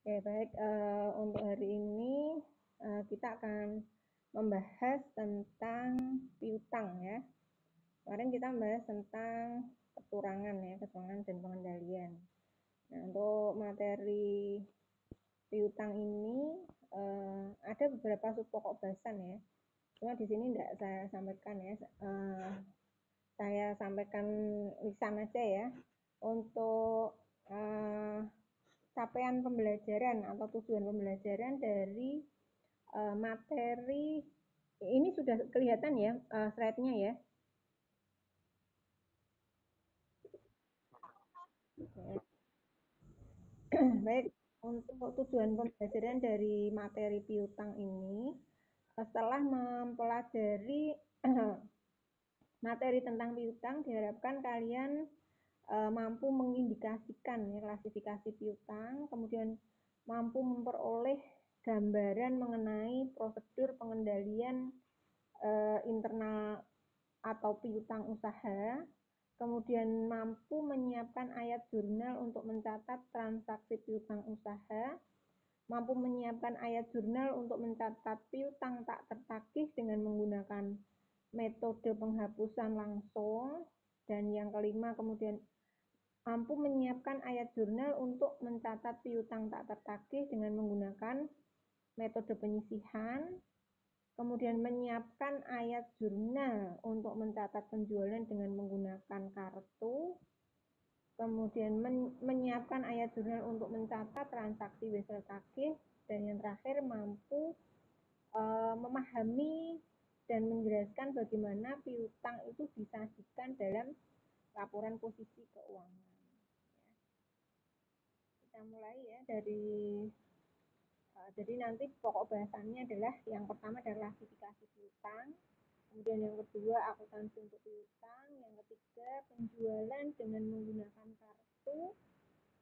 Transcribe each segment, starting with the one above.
Oke, baik. Untuk hari ini kita akan membahas tentang piutang ya. Kemarin kita membahas tentang kecurangan ya, kecurangan dan pengendalian. Nah, untuk materi piutang ini ada beberapa sub pokok bahasan ya. Cuma di sini tidak saya sampaikan ya. Saya sampaikan lisan aja ya. Untuk capaian pembelajaran atau tujuan pembelajaran dari materi ini sudah kelihatan ya slide-nya ya. Baik, untuk tujuan pembelajaran dari materi piutang ini setelah mempelajari materi tentang piutang diharapkan kalian mampu mengindikasikan ya, klasifikasi piutang, kemudian mampu memperoleh gambaran mengenai prosedur pengendalian internal atau piutang usaha, kemudian mampu menyiapkan ayat jurnal untuk mencatat transaksi piutang usaha, mampu menyiapkan ayat jurnal untuk mencatat piutang tak tertagih dengan menggunakan metode penghapusan langsung, dan yang kelima kemudian mampu menyiapkan ayat jurnal untuk mencatat piutang tak tertagih dengan menggunakan metode penyisihan, kemudian menyiapkan ayat jurnal untuk mencatat penjualan dengan menggunakan kartu, kemudian menyiapkan ayat jurnal untuk mencatat transaksi wesel tagih, dan yang terakhir mampu memahami dan menjelaskan bagaimana piutang itu disajikan dalam laporan posisi keuangan. Kita mulai ya dari jadi nanti pokok bahasannya adalah yang pertama adalah klasifikasi piutang, kemudian yang kedua akuntansi untuk piutang, yang ketiga penjualan dengan menggunakan kartu,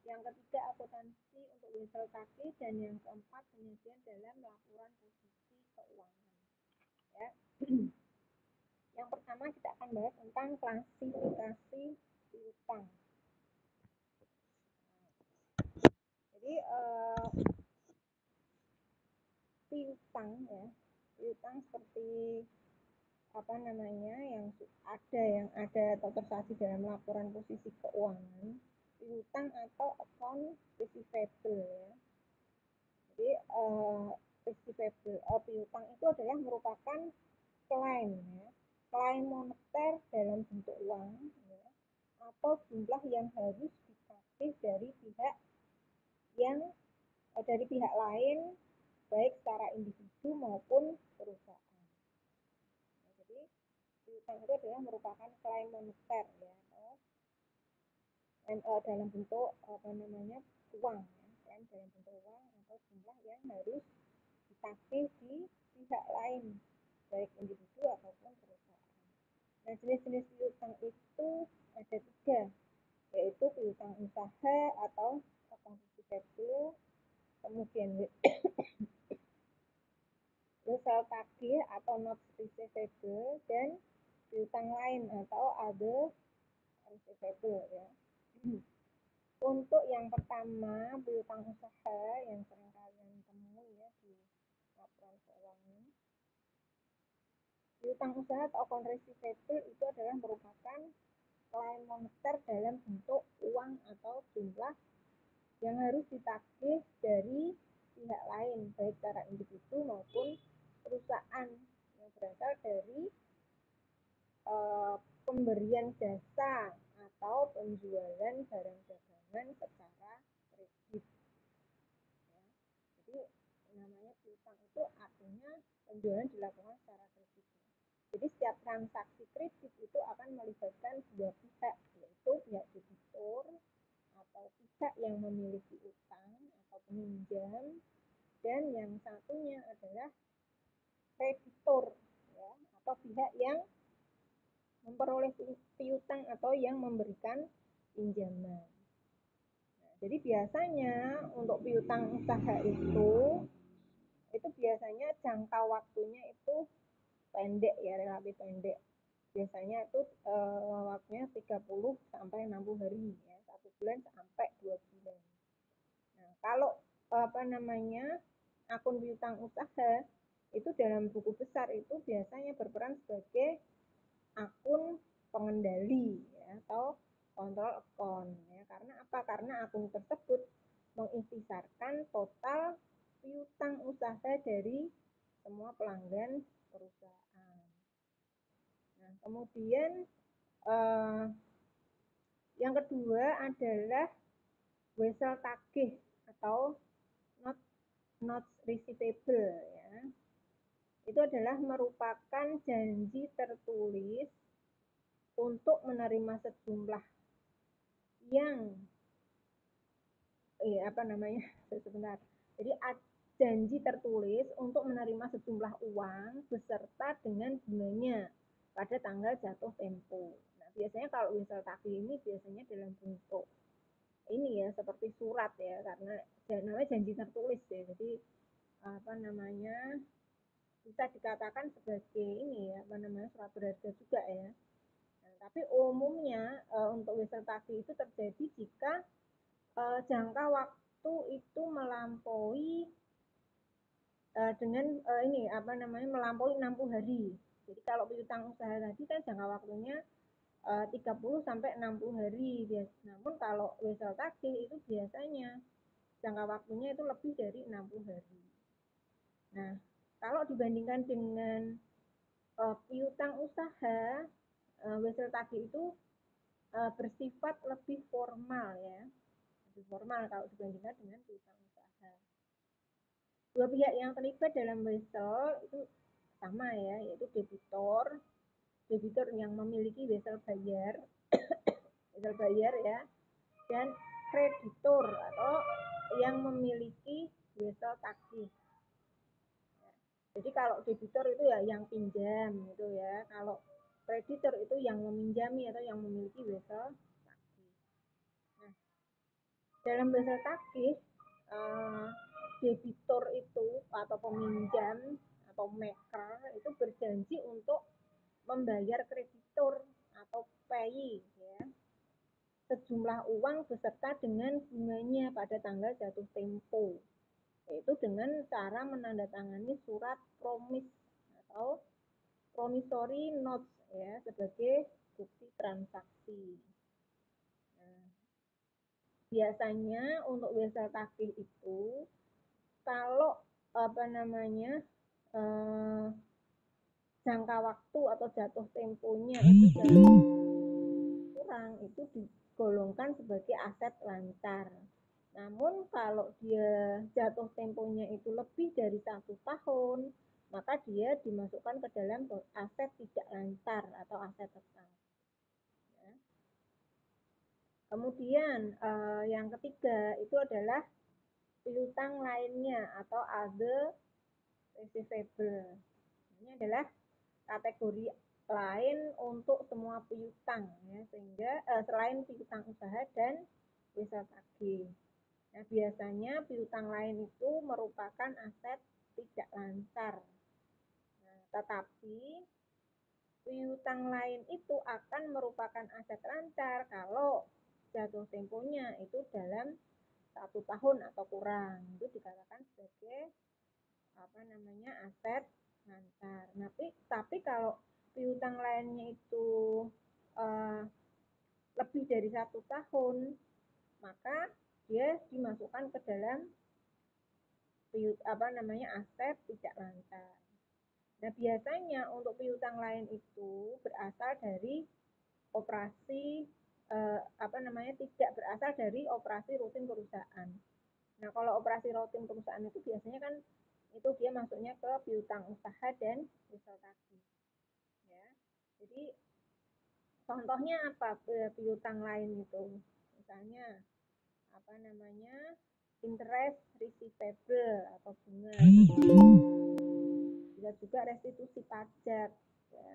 yang ketiga akuntansi untuk wesel tagih, dan yang keempat penyajian dalam laporan posisi keuangan. Ya. Yang pertama kita akan bahas tentang klasifikasi piutang. Jadi piutang ya, piutang seperti apa namanya yang ada atau tersaji dalam laporan posisi keuangan, piutang atau account receivable ya. Jadi receivable piutang itu adalah merupakan klaim ya, klaim moneter dalam bentuk uang ya, atau jumlah yang harus ditagih dari pihak lain baik secara individu maupun perusahaan. Nah, jadi piutang itu adalah merupakan klaim moneter ya, atau dalam bentuk apa namanya uang ya, klaim dalam bentuk uang atau jumlah yang harus ditagih di pihak lain baik individu ataupun perusahaan. Nah, jenis-jenis piutang itu ada 3, yaitu piutang usaha atau account receivable, kemudian wesel tagih atau not receivable, dan piutang lain atau other receivable ya. Untuk yang pertama piutang usaha yang sering kalian temui ya di laporan keuangan, piutang usaha atau account receivable itu adalah merupakan klaim moneter dalam bentuk uang atau jumlah yang harus ditagih dari pihak lain baik secara individu maupun perusahaan yang berasal dari pemberian jasa atau penjualan barang dagangan secara kredit ya. Jadi namanya piutang itu artinya penjualan dilakukan secara kredit. Jadi setiap transaksi kredit itu akan melibatkan dua pihak, yaitu pihak debitur atau pihak yang memiliki utang atau peminjam, dan yang satunya adalah kreditor ya, atau pihak yang memperoleh piutang atau yang memberikan pinjaman. Nah, jadi biasanya untuk piutang usaha itu biasanya jangka waktunya itu pendek ya, relatif pendek. Biasanya itu waktunya 30 sampai 60 hari ya, 1 bulan sampai 2 bulan. Nah, kalau akun piutang usaha itu dalam buku besar itu biasanya berperan sebagai akun pengendali ya, atau kontrol akun ya. Karena apa? Karena akun tersebut mengintisarkan total piutang usaha dari semua pelanggan perusahaan. Nah, kemudian yang kedua adalah wesel tagih atau not receivable ya. Itu adalah merupakan janji tertulis untuk menerima sejumlah yang sebentar. Jadi janji tertulis untuk menerima sejumlah uang beserta dengan bunganya pada tanggal jatuh tempo. Nah, biasanya kalau wesel tagih ini biasanya dalam bentuk ini ya, seperti surat ya, karena namanya janji tertulis ya. Jadi bisa dikatakan sebagai ini ya, surat berharga juga ya. Nah, tapi umumnya untuk wesel tagih itu terjadi jika jangka waktu itu melampaui melampaui 60 hari. Jadi kalau piutang usaha tadi kan jangka waktunya 30 sampai 60 hari. Namun kalau wesel tagih itu biasanya jangka waktunya itu lebih dari 60 hari. Nah, kalau dibandingkan dengan piutang usaha, wesel tagih itu bersifat lebih formal ya. Lebih formal kalau dibandingkan dengan piutang usaha. Dua pihak yang terlibat dalam wesel itu sama ya, yaitu debitur yang memiliki wesel bayar ya, dan kreditur atau yang memiliki wesel tagih. Jadi kalau debitur itu ya yang pinjam gitu ya. Kalau kreditur itu yang meminjami atau yang memiliki wesel tagih. Nah, dalam wesel tagih debitur itu atau peminjam atau maker itu berjanji untuk membayar kreditur atau pay ya, sejumlah uang beserta dengan bunganya pada tanggal jatuh tempo, yaitu dengan cara menandatangani surat promise atau promissory notes ya, sebagai bukti transaksi. Nah, biasanya untuk wesel tagih itu kalau jangka waktu atau jatuh temponya itu kurang, itu digolongkan sebagai aset lancar. Namun kalau dia jatuh temponya itu lebih dari 1 tahun, maka dia dimasukkan ke dalam aset tidak lancar atau aset tetap. Ya. Kemudian yang ketiga itu adalah piutang lainnya atau other receivable. Ini adalah kategori lain untuk semua piutang ya, sehingga selain piutang usaha dan wesel tagih. Nah, biasanya piutang lain itu merupakan aset tidak lancar. Nah, tetapi piutang lain itu akan merupakan aset lancar kalau jatuh temponya itu dalam 1 tahun atau kurang. Itu dikatakan sebagai aset lancar. Tapi kalau piutang lainnya itu lebih dari 1 tahun, maka dia dimasukkan ke dalam aset tidak lancar. Nah, biasanya untuk piutang lain itu berasal dari operasi tidak berasal dari operasi rutin perusahaan. Nah, kalau operasi rutin perusahaan itu biasanya kan itu dia masuknya ke piutang usaha dan wesel tagih. Ya. Jadi contohnya apa piutang lain itu? Misalnya interest receivable atau bunga. Bisa juga restitusi pajak ya,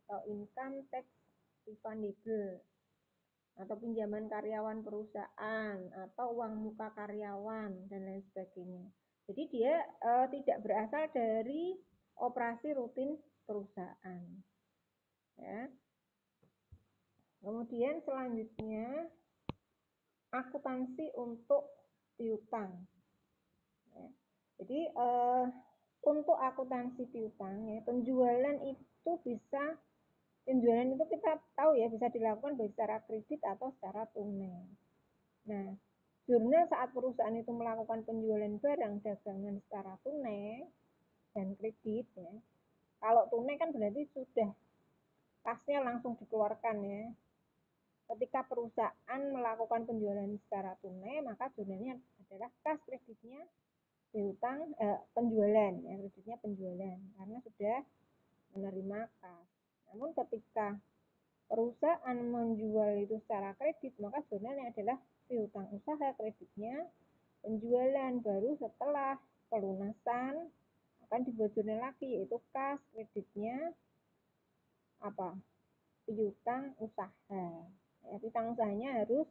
atau income tax refundable, atau pinjaman karyawan perusahaan, atau uang muka karyawan dan lain sebagainya. Jadi dia tidak berasal dari operasi rutin perusahaan. Ya. Kemudian selanjutnya akuntansi untuk piutang. Jadi untuk akuntansi piutang ya, penjualan itu kita tahu ya bisa dilakukan baik secara kredit atau secara tunai. Nah, jurnal saat perusahaan itu melakukan penjualan barang dagangan secara tunai dan kredit ya. Kalau tunai kan berarti sudah kasnya langsung dikeluarkan ya. Ketika perusahaan melakukan penjualan secara tunai, maka jurnalnya adalah kas, kreditnya piutang penjualan ya, kreditnya penjualan karena sudah menerima kas. Namun ketika perusahaan menjual itu secara kredit, maka jurnalnya adalah piutang usaha, kreditnya penjualan. Baru setelah pelunasan akan dibuat jurnal lagi, yaitu kas, kreditnya apa? Piutang usaha. Ya, piutang usahanya harus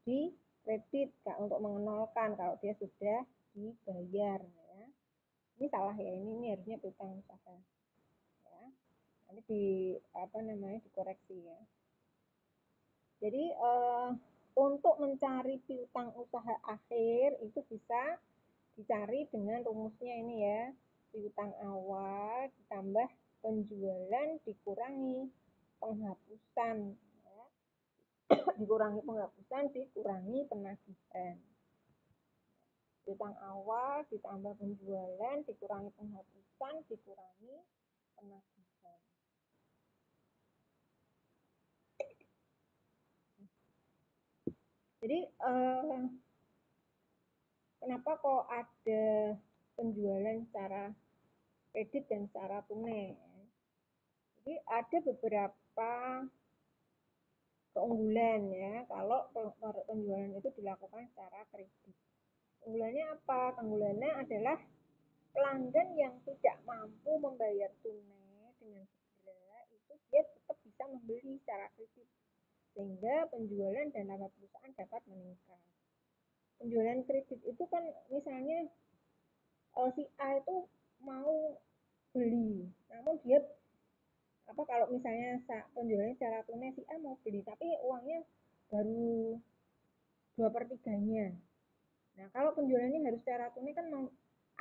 di kredit untuk mengenolkan kalau dia sudah dibayar ya. Ini salah ya, ini harusnya piutang usaha ya. Nanti dikoreksi ya. Jadi untuk mencari piutang usaha akhir itu bisa dicari dengan rumusnya ini ya, piutang awal ditambah penjualan dikurangi penghapusan ya. Dikurangi penghapusan dikurangi penagihan. Piutang awal ditambah penjualan dikurangi penghapusan dikurangi penagihan. Jadi kenapa kok ada penjualan secara kredit dan secara tunai? Jadi ada beberapa keunggulan ya kalau penjualan itu dilakukan secara kredit. Keunggulannya apa? Keunggulannya adalah pelanggan yang tidak mampu membayar tunai dengan segera itu dia tetap bisa membeli secara kredit sehingga penjualan dan laba perusahaan dapat meningkat. Penjualan kredit itu kan misalnya si A itu mau beli, namun dia kalau misalnya penjualannya secara tunai si A mau beli tapi uangnya baru 2/3-nya. Nah kalau penjualannya harus secara tunai kan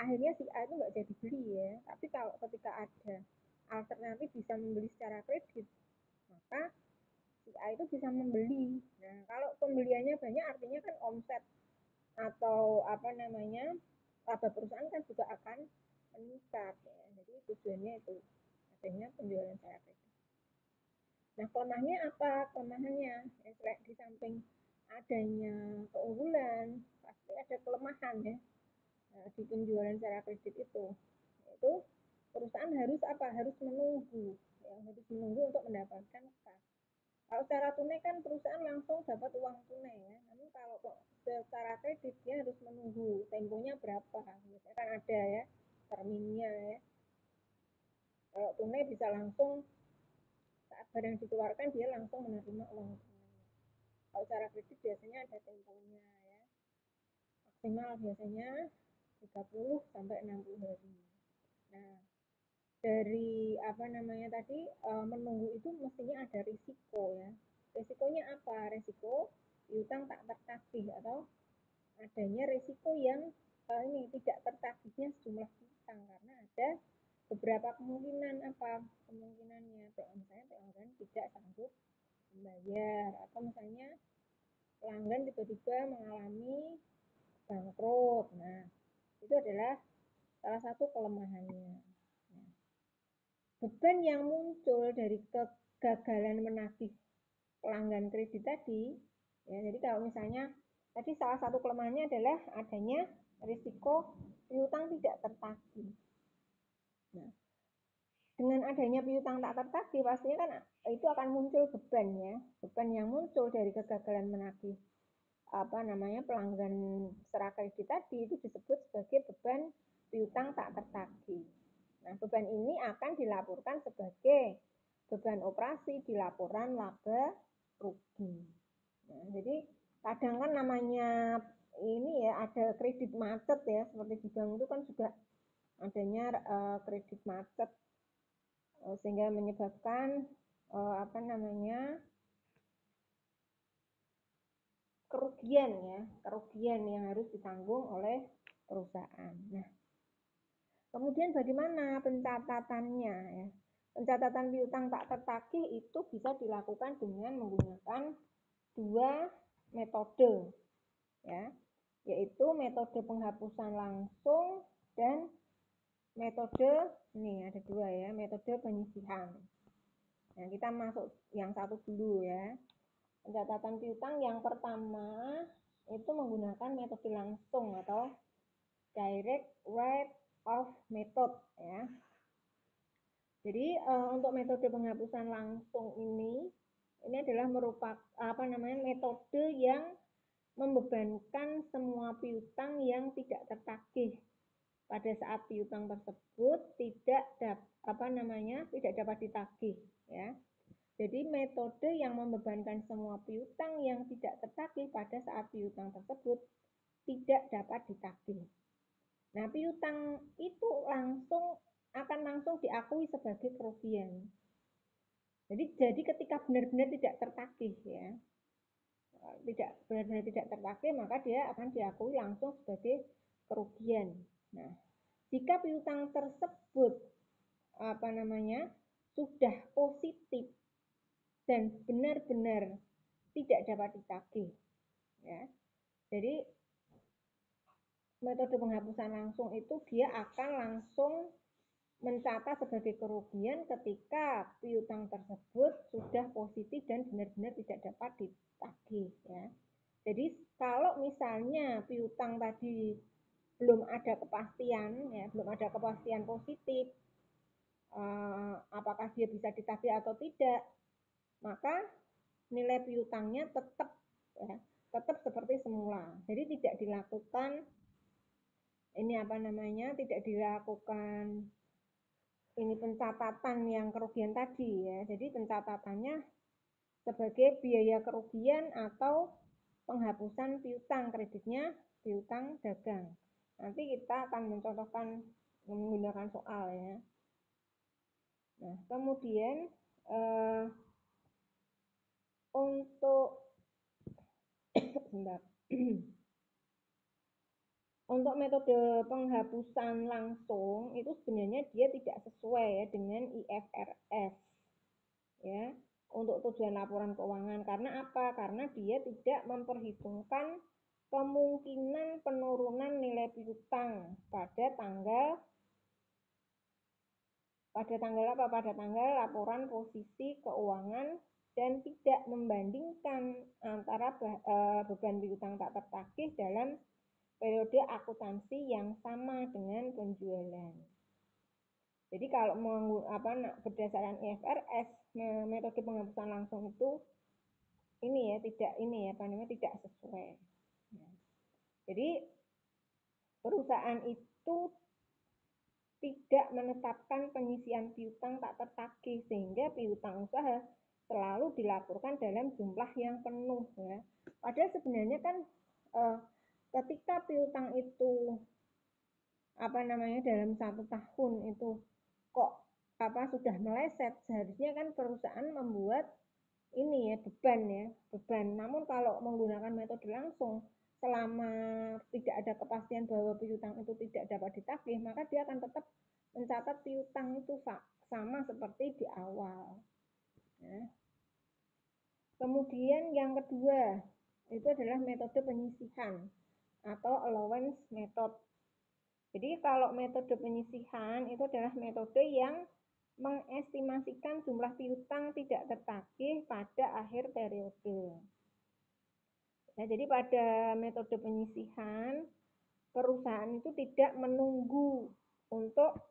akhirnya si A itu nggak jadi beli ya. Tapi kalau ketika ada alternatif bisa membeli secara kredit, maka si A itu bisa membeli. Nah kalau pembeliannya banyak artinya kan omset atau laba perusahaan kan juga akan meningkat ya. Jadi tujuannya itu adanya penjualan secara kredit. Nah kelemahannya apa? Kelemahannya ya, di samping adanya keunggulan pasti ada kelemahan ya di penjualan secara kredit itu, yaitu perusahaan harus harus menunggu ya, harus menunggu untuk mendapatkan kas. Kalau secara tunai kan perusahaan langsung dapat uang tunai ya, namun kalau secara kredit dia harus menunggu temponya berapa, biasanya kan ada ya terminnya ya. Kalau tunai bisa langsung saat barang dikeluarkan dia langsung menerima uang tunai. Kalau secara kredit biasanya ada temponya ya, maksimal biasanya 30 sampai 60 hari. Nah, dari tadi menunggu itu mestinya ada risiko ya. Risikonya apa? Risiko piutang tak tertagih atau adanya risiko yang ini tidak tertagihnya sejumlah piutang karena ada beberapa kemungkinan kemungkinannya misalnya pelanggan tidak sanggup membayar atau misalnya pelanggan tiba-tiba mengalami bangkrut. Nah, itu adalah salah satu kelemahannya. Nah, beban yang muncul dari kegagalan menagih pelanggan kredit tadi, ya, jadi kalau misalnya tadi salah satu kelemahannya adalah adanya risiko piutang tidak tertagih. Nah, dengan adanya piutang tak tertagih pastinya kan itu akan muncul beban ya, beban yang muncul dari kegagalan menagih pelanggan secara kredit tadi itu disebut sebagai beban piutang tak tertagih. Nah, beban ini akan dilaporkan sebagai beban operasi di laporan laba rugi. Nah, jadi kadang kan namanya ini ya ada kredit macet ya, seperti di bank itu kan juga adanya kredit macet sehingga menyebabkan kerugian yang harus ditanggung oleh perusahaan. Nah, Kemudian bagaimana pencatatannya ya? Pencatatan piutang tak tertagih itu bisa dilakukan dengan menggunakan dua metode ya, yaitu metode penghapusan langsung dan metode ini ada dua ya, metode penyisihan. Nah, kita masuk yang satu dulu ya. Pencatatan piutang yang pertama itu menggunakan metode langsung atau direct write off method ya. Jadi untuk metode penghapusan langsung ini adalah merupakan metode yang membebankan semua piutang yang tidak tertagih pada saat piutang tersebut tidak dapat ditagih ya. Jadi metode yang membebankan semua piutang yang tidak tertagih pada saat piutang tersebut tidak dapat ditagih. Nah, piutang itu akan langsung diakui sebagai kerugian. Jadi ketika benar-benar tidak tertagih ya, tidak benar-benar tidak tertagih, maka dia akan diakui langsung sebagai kerugian. Nah, jika piutang tersebut sudah positif dan benar-benar tidak dapat ditagih ya. Jadi metode penghapusan langsung itu dia akan langsung mencatat sebagai kerugian ketika piutang tersebut sudah positif dan benar-benar tidak dapat ditagih ya. Jadi kalau misalnya piutang tadi belum ada kepastian ya, belum ada kepastian positif apakah dia bisa ditagih atau tidak, maka nilai piutangnya tetap seperti semula. Jadi tidak dilakukan tidak dilakukan pencatatan yang kerugian tadi ya. Jadi pencatatannya sebagai biaya kerugian atau penghapusan piutang, kreditnya piutang dagang. Nanti kita akan mencontohkan menggunakan soal ya. Nah, kemudian untuk untuk metode penghapusan langsung itu sebenarnya dia tidak sesuai ya dengan IFRS ya untuk tujuan laporan keuangan. Karena apa? Karena dia tidak memperhitungkan kemungkinan penurunan nilai piutang pada tanggal laporan posisi keuangan dan tidak membandingkan antara beban piutang tak tertagih dalam periode akuntansi yang sama dengan penjualan. Jadi kalau berdasarkan IFRS metode penghapusan langsung itu tidak sesuai. Jadi perusahaan itu tidak menetapkan penyisian piutang tak tertagih sehingga piutang usaha selalu dilaporkan dalam jumlah yang penuh ya. Padahal sebenarnya kan ketika piutang itu dalam 1 tahun itu kok sudah meleset, seharusnya kan perusahaan membuat beban. Namun kalau menggunakan metode langsung, selama tidak ada kepastian bahwa piutang itu tidak dapat ditagih, maka dia akan tetap mencatat piutang itu sama seperti di awal. Nah, kemudian yang kedua itu adalah metode penyisihan atau allowance method. Jadi kalau metode penyisihan itu adalah metode yang mengestimasikan jumlah piutang tidak tertagih pada akhir periode. Nah, jadi pada metode penyisihan, perusahaan itu tidak menunggu untuk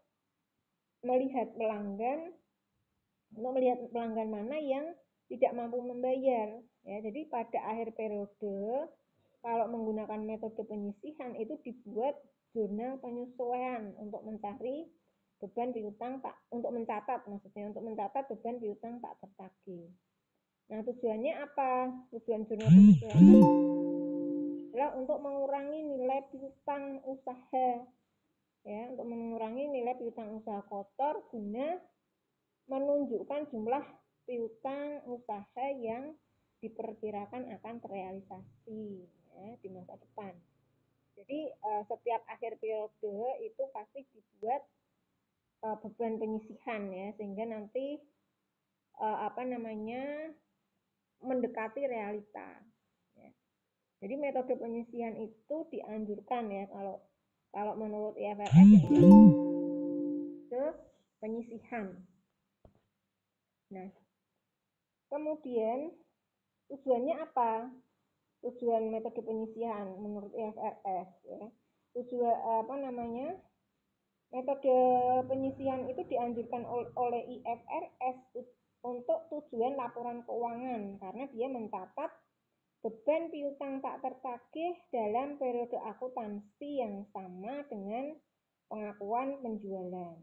melihat pelanggan mana yang tidak mampu membayar. Ya, jadi pada akhir periode, kalau menggunakan metode penyisihan itu dibuat jurnal penyesuaian untuk mencari beban piutang untuk mencatat beban piutang tak tertagih. Nah, tujuannya apa? Tujuan jurnal penyesuaian adalah untuk mengurangi nilai piutang usaha ya, untuk mengurangi nilai piutang usaha kotor guna menunjukkan jumlah piutang usaha yang diperkirakan akan terrealisasi ya, di masa depan. Jadi setiap akhir periode itu pasti dibuat beban penyisihan ya, sehingga nanti mendekati realita. Ya. Jadi metode penyisihan itu dianjurkan ya kalau menurut IFRS ke penyisihan. Nah, kemudian tujuannya apa? Tujuan metode penyisihan menurut IFRS ya. Metode penyisihan itu dianjurkan oleh IFRS untuk tujuan laporan keuangan karena dia mencatat beban piutang tak tertagih dalam periode akuntansi yang sama dengan pengakuan penjualan.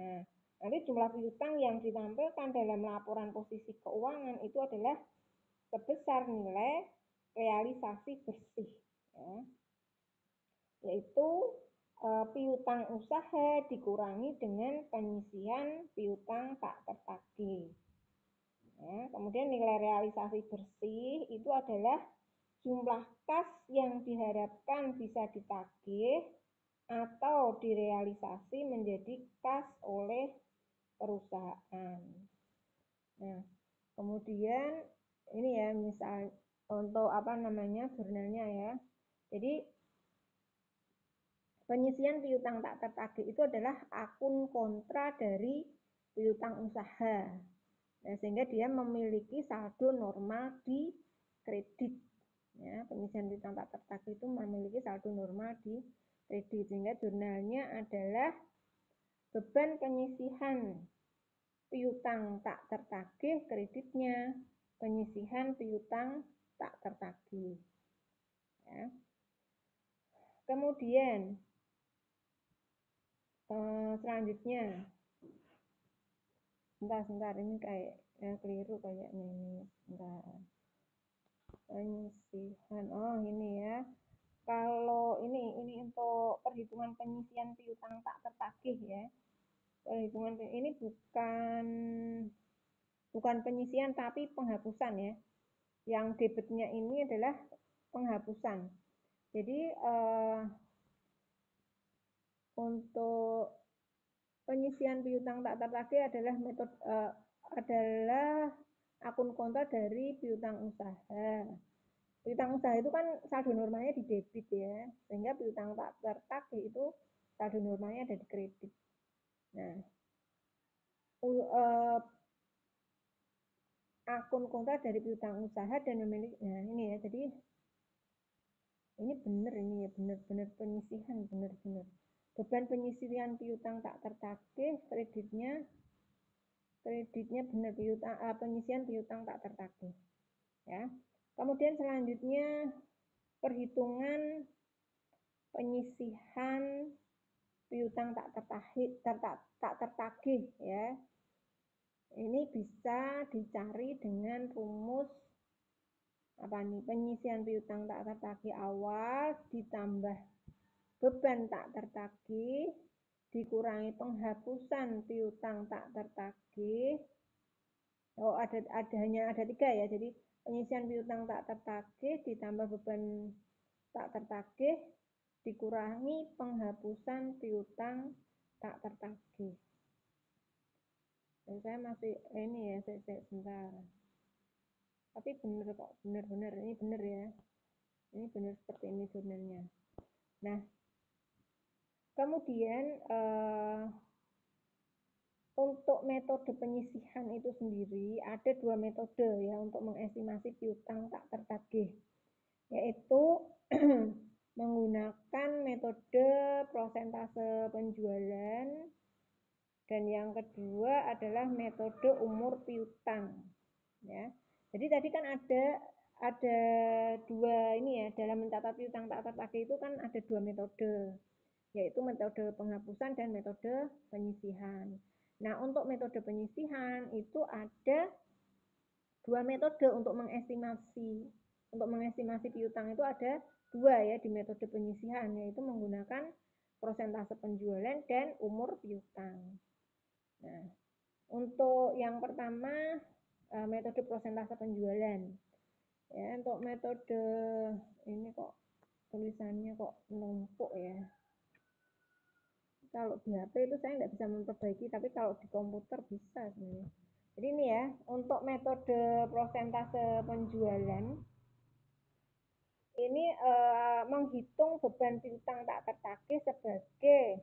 Nah, nanti jumlah piutang yang ditampilkan dalam laporan posisi keuangan itu adalah sebesar nilai realisasi bersih, ya. Yaitu piutang usaha dikurangi dengan penyisihan piutang tak tertagih. Ya, kemudian nilai realisasi bersih itu adalah jumlah kas yang diharapkan bisa ditagih atau direalisasi menjadi kas oleh perusahaan. Nah, kemudian ini ya misal untuk jurnalnya ya. Jadi penyisihan piutang tak tertagih itu adalah akun kontra dari piutang usaha. Nah, sehingga dia memiliki saldo normal di kredit. Ya, penyisihan piutang tak tertagih itu memiliki saldo normal di kredit. Sehingga jurnalnya adalah beban penyisihan piutang tak tertagih kreditnya, penyisihan piutang tak tertagih. Ya. Kemudian selanjutnya, sebentar ini kayak keliru kayaknya ini. Sebentar. Penyisihan, oh ini ya. Kalau ini untuk perhitungan penyisihan piutang tak tertagih ya. Perhitungan ini bukan penyisihan tapi penghapusan ya. Yang debitnya ini adalah penghapusan. Jadi untuk penyisihan piutang tak tertagih adalah akun kontra dari piutang usaha. Piutang usaha itu kan saldo normalnya di debit ya, sehingga piutang tak tertagih itu saldo normalnya ada di kredit. Nah, akun kontra dari piutang usaha dan memiliki, nah ini ya, jadi ini benar penyisihan, benar. Beban penyisihan piutang tak tertagih, kreditnya benar penyisihan piutang tak tertagih. Ya. Kemudian selanjutnya perhitungan penyisihan piutang tak tertagih ya. Ini bisa dicari dengan rumus penyisihan piutang tak tertagih awal ditambah beban tak tertagih dikurangi penghapusan piutang tak tertagih. Oh, hanya ada 3 ya. Jadi penyisihan piutang tak tertagih ditambah beban tak tertagih dikurangi penghapusan piutang tak tertagih. Dan saya masih ini ya, saya sebentar. Tapi benar kok, benar ini benar ya. Ini benar seperti ini jurnalnya. Nah, kemudian untuk metode penyisihan itu sendiri ada 2 metode ya untuk mengestimasi piutang tak tertagih, yaitu menggunakan metode prosentase penjualan dan yang kedua adalah metode umur piutang ya. Jadi tadi kan ada 2 ini ya, dalam mencatat piutang tak tertagih itu kan ada 2 metode, yaitu metode penghapusan dan metode penyisihan. Nah, untuk metode penyisihan itu ada 2 metode untuk mengestimasi. Untuk mengestimasi piutang itu ada 2 ya di metode penyisihan, yaitu menggunakan prosentase penjualan dan umur piutang. Nah, untuk yang pertama metode prosentase penjualan. Ya, untuk metode ini kok tulisannya kok numpuk ya. Kalau di HP itu saya nggak bisa memperbaiki, tapi kalau di komputer bisa sebenarnya. Jadi ini ya, untuk metode prosentase penjualan, ini menghitung beban piutang tak tertagih sebagai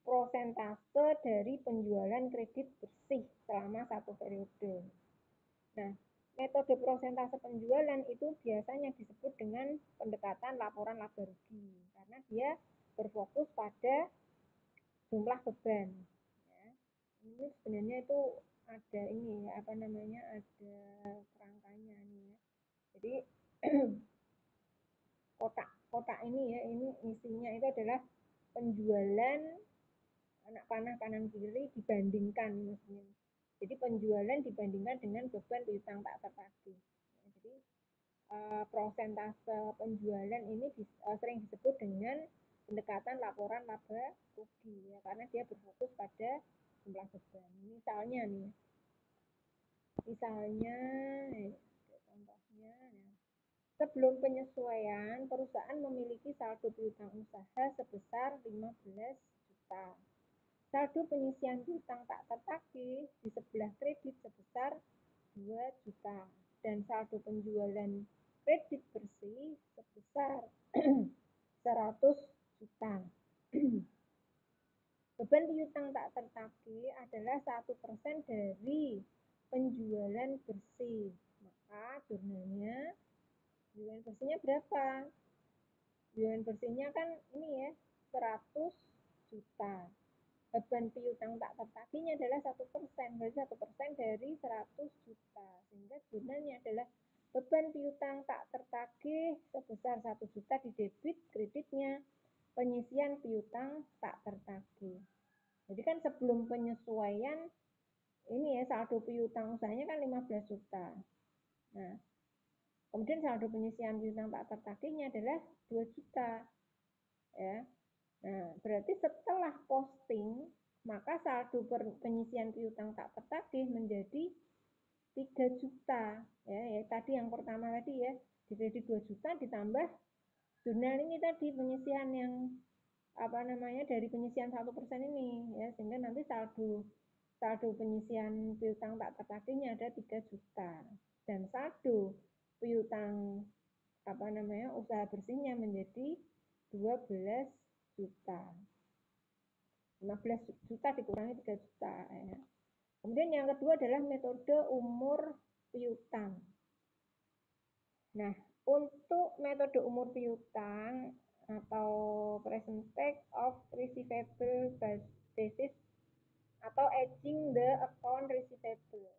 prosentase dari penjualan kredit bersih selama satu periode. Nah, metode prosentase penjualan itu biasanya disebut dengan pendekatan laporan laba rugi, karena dia berfokus pada jumlah beban. Ya. Ini sebenarnya itu ada ini ya, apa namanya, ada kerangkanya nih ya. Jadi kotak ini ya, ini isinya itu adalah penjualan anak panah kanan kiri dibandingkan maksudnya. Jadi penjualan dibandingkan dengan beban piutang tak tertagih. Jadi prosentase penjualan ini sering disebut dengan pendekatan laporan laba rugi ya, karena dia berfokus pada jumlah beban. Misalnya nih, contohnya ya. Sebelum penyesuaian, perusahaan memiliki saldo piutang usaha sebesar 15 juta. Saldo penyisian piutang tak tertagih di sebelah kredit sebesar 2 juta. Dan saldo penjualan kredit bersih sebesar 100 juta. Beban piutang tak tertagih adalah 1% dari penjualan bersih. Maka jurnalnya, penjualan bersihnya berapa? Penjualan bersihnya kan ini ya, 100 juta. Beban piutang tak tertagihnya adalah 1%, berarti 1% dari 100 juta. Sehingga jurnalnya adalah beban piutang tak tertagih sebesar 1 juta di debit kreditnya penyisian piutang tak tertagih. Jadi kan sebelum penyesuaian ini ya, saldo piutang usahanya kan 15 juta. Nah, kemudian saldo penyisian piutang tak tertagihnya adalah 2 juta. Ya. Nah, berarti setelah posting, maka saldo penyisian piutang tak tertagih menjadi 3 juta. Ya, tadi yang pertama tadi ya, jadi 2 juta ditambah jurnal ini tadi penyisian yang apa namanya dari penyisian 1% ini ya, sehingga nanti saldo penyisian piutang tak tertagihnya ada 3 juta dan saldo piutang apa namanya usaha bersihnya menjadi 12 juta. 15 juta dikurangi 3 juta ya. Kemudian yang kedua adalah metode umur piutang. Nah, untuk metode umur piutang atau percentage of receivable basis atau aging the account receivable.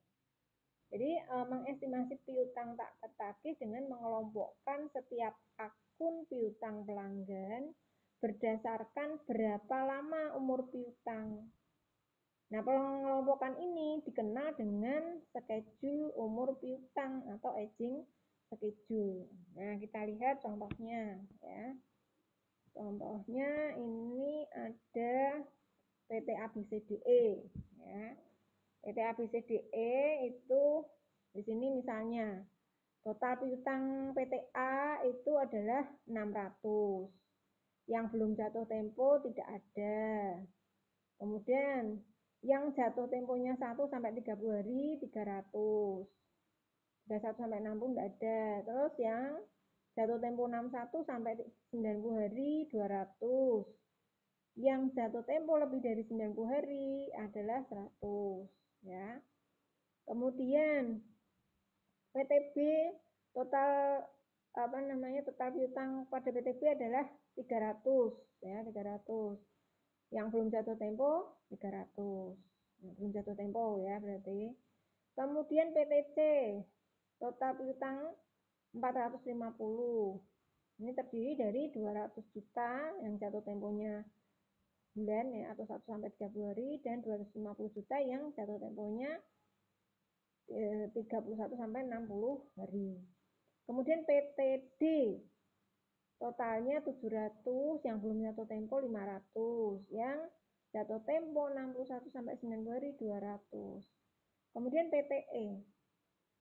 Jadi mengestimasi piutang tak tertagih dengan mengelompokkan setiap akun piutang pelanggan berdasarkan berapa lama umur piutang. Nah, pengelompokan ini dikenal dengan schedule umur piutang atau aging schedule. Nah, kita lihat contohnya ya. Contohnya ini ada PT ABCDE ya. PT ABCDE itu di sini misalnya total piutang PTA itu adalah 600. Yang belum jatuh tempo tidak ada. Kemudian yang jatuh temponya 1 sampai 30 hari 300. Sudah 1 sampai 60 tidak ada. Terus yang jatuh tempo 61 sampai 90 hari 200. Yang jatuh tempo lebih dari 90 hari adalah 100 ya. Kemudian PTB total apa namanya total piutang pada PTB adalah 300 ya, 300. Yang belum jatuh tempo 300. Belum jatuh tempo ya berarti. Kemudian PTC total piutang 450. Ini terdiri dari 200 juta yang jatuh temponya bulan ya atau 1 sampai 30 hari dan 250 juta yang jatuh temponya 31 sampai 60 hari. Kemudian PTD totalnya 700, yang belum jatuh tempo 500, yang jatuh tempo 61 sampai 90 hari 200. Kemudian PTE.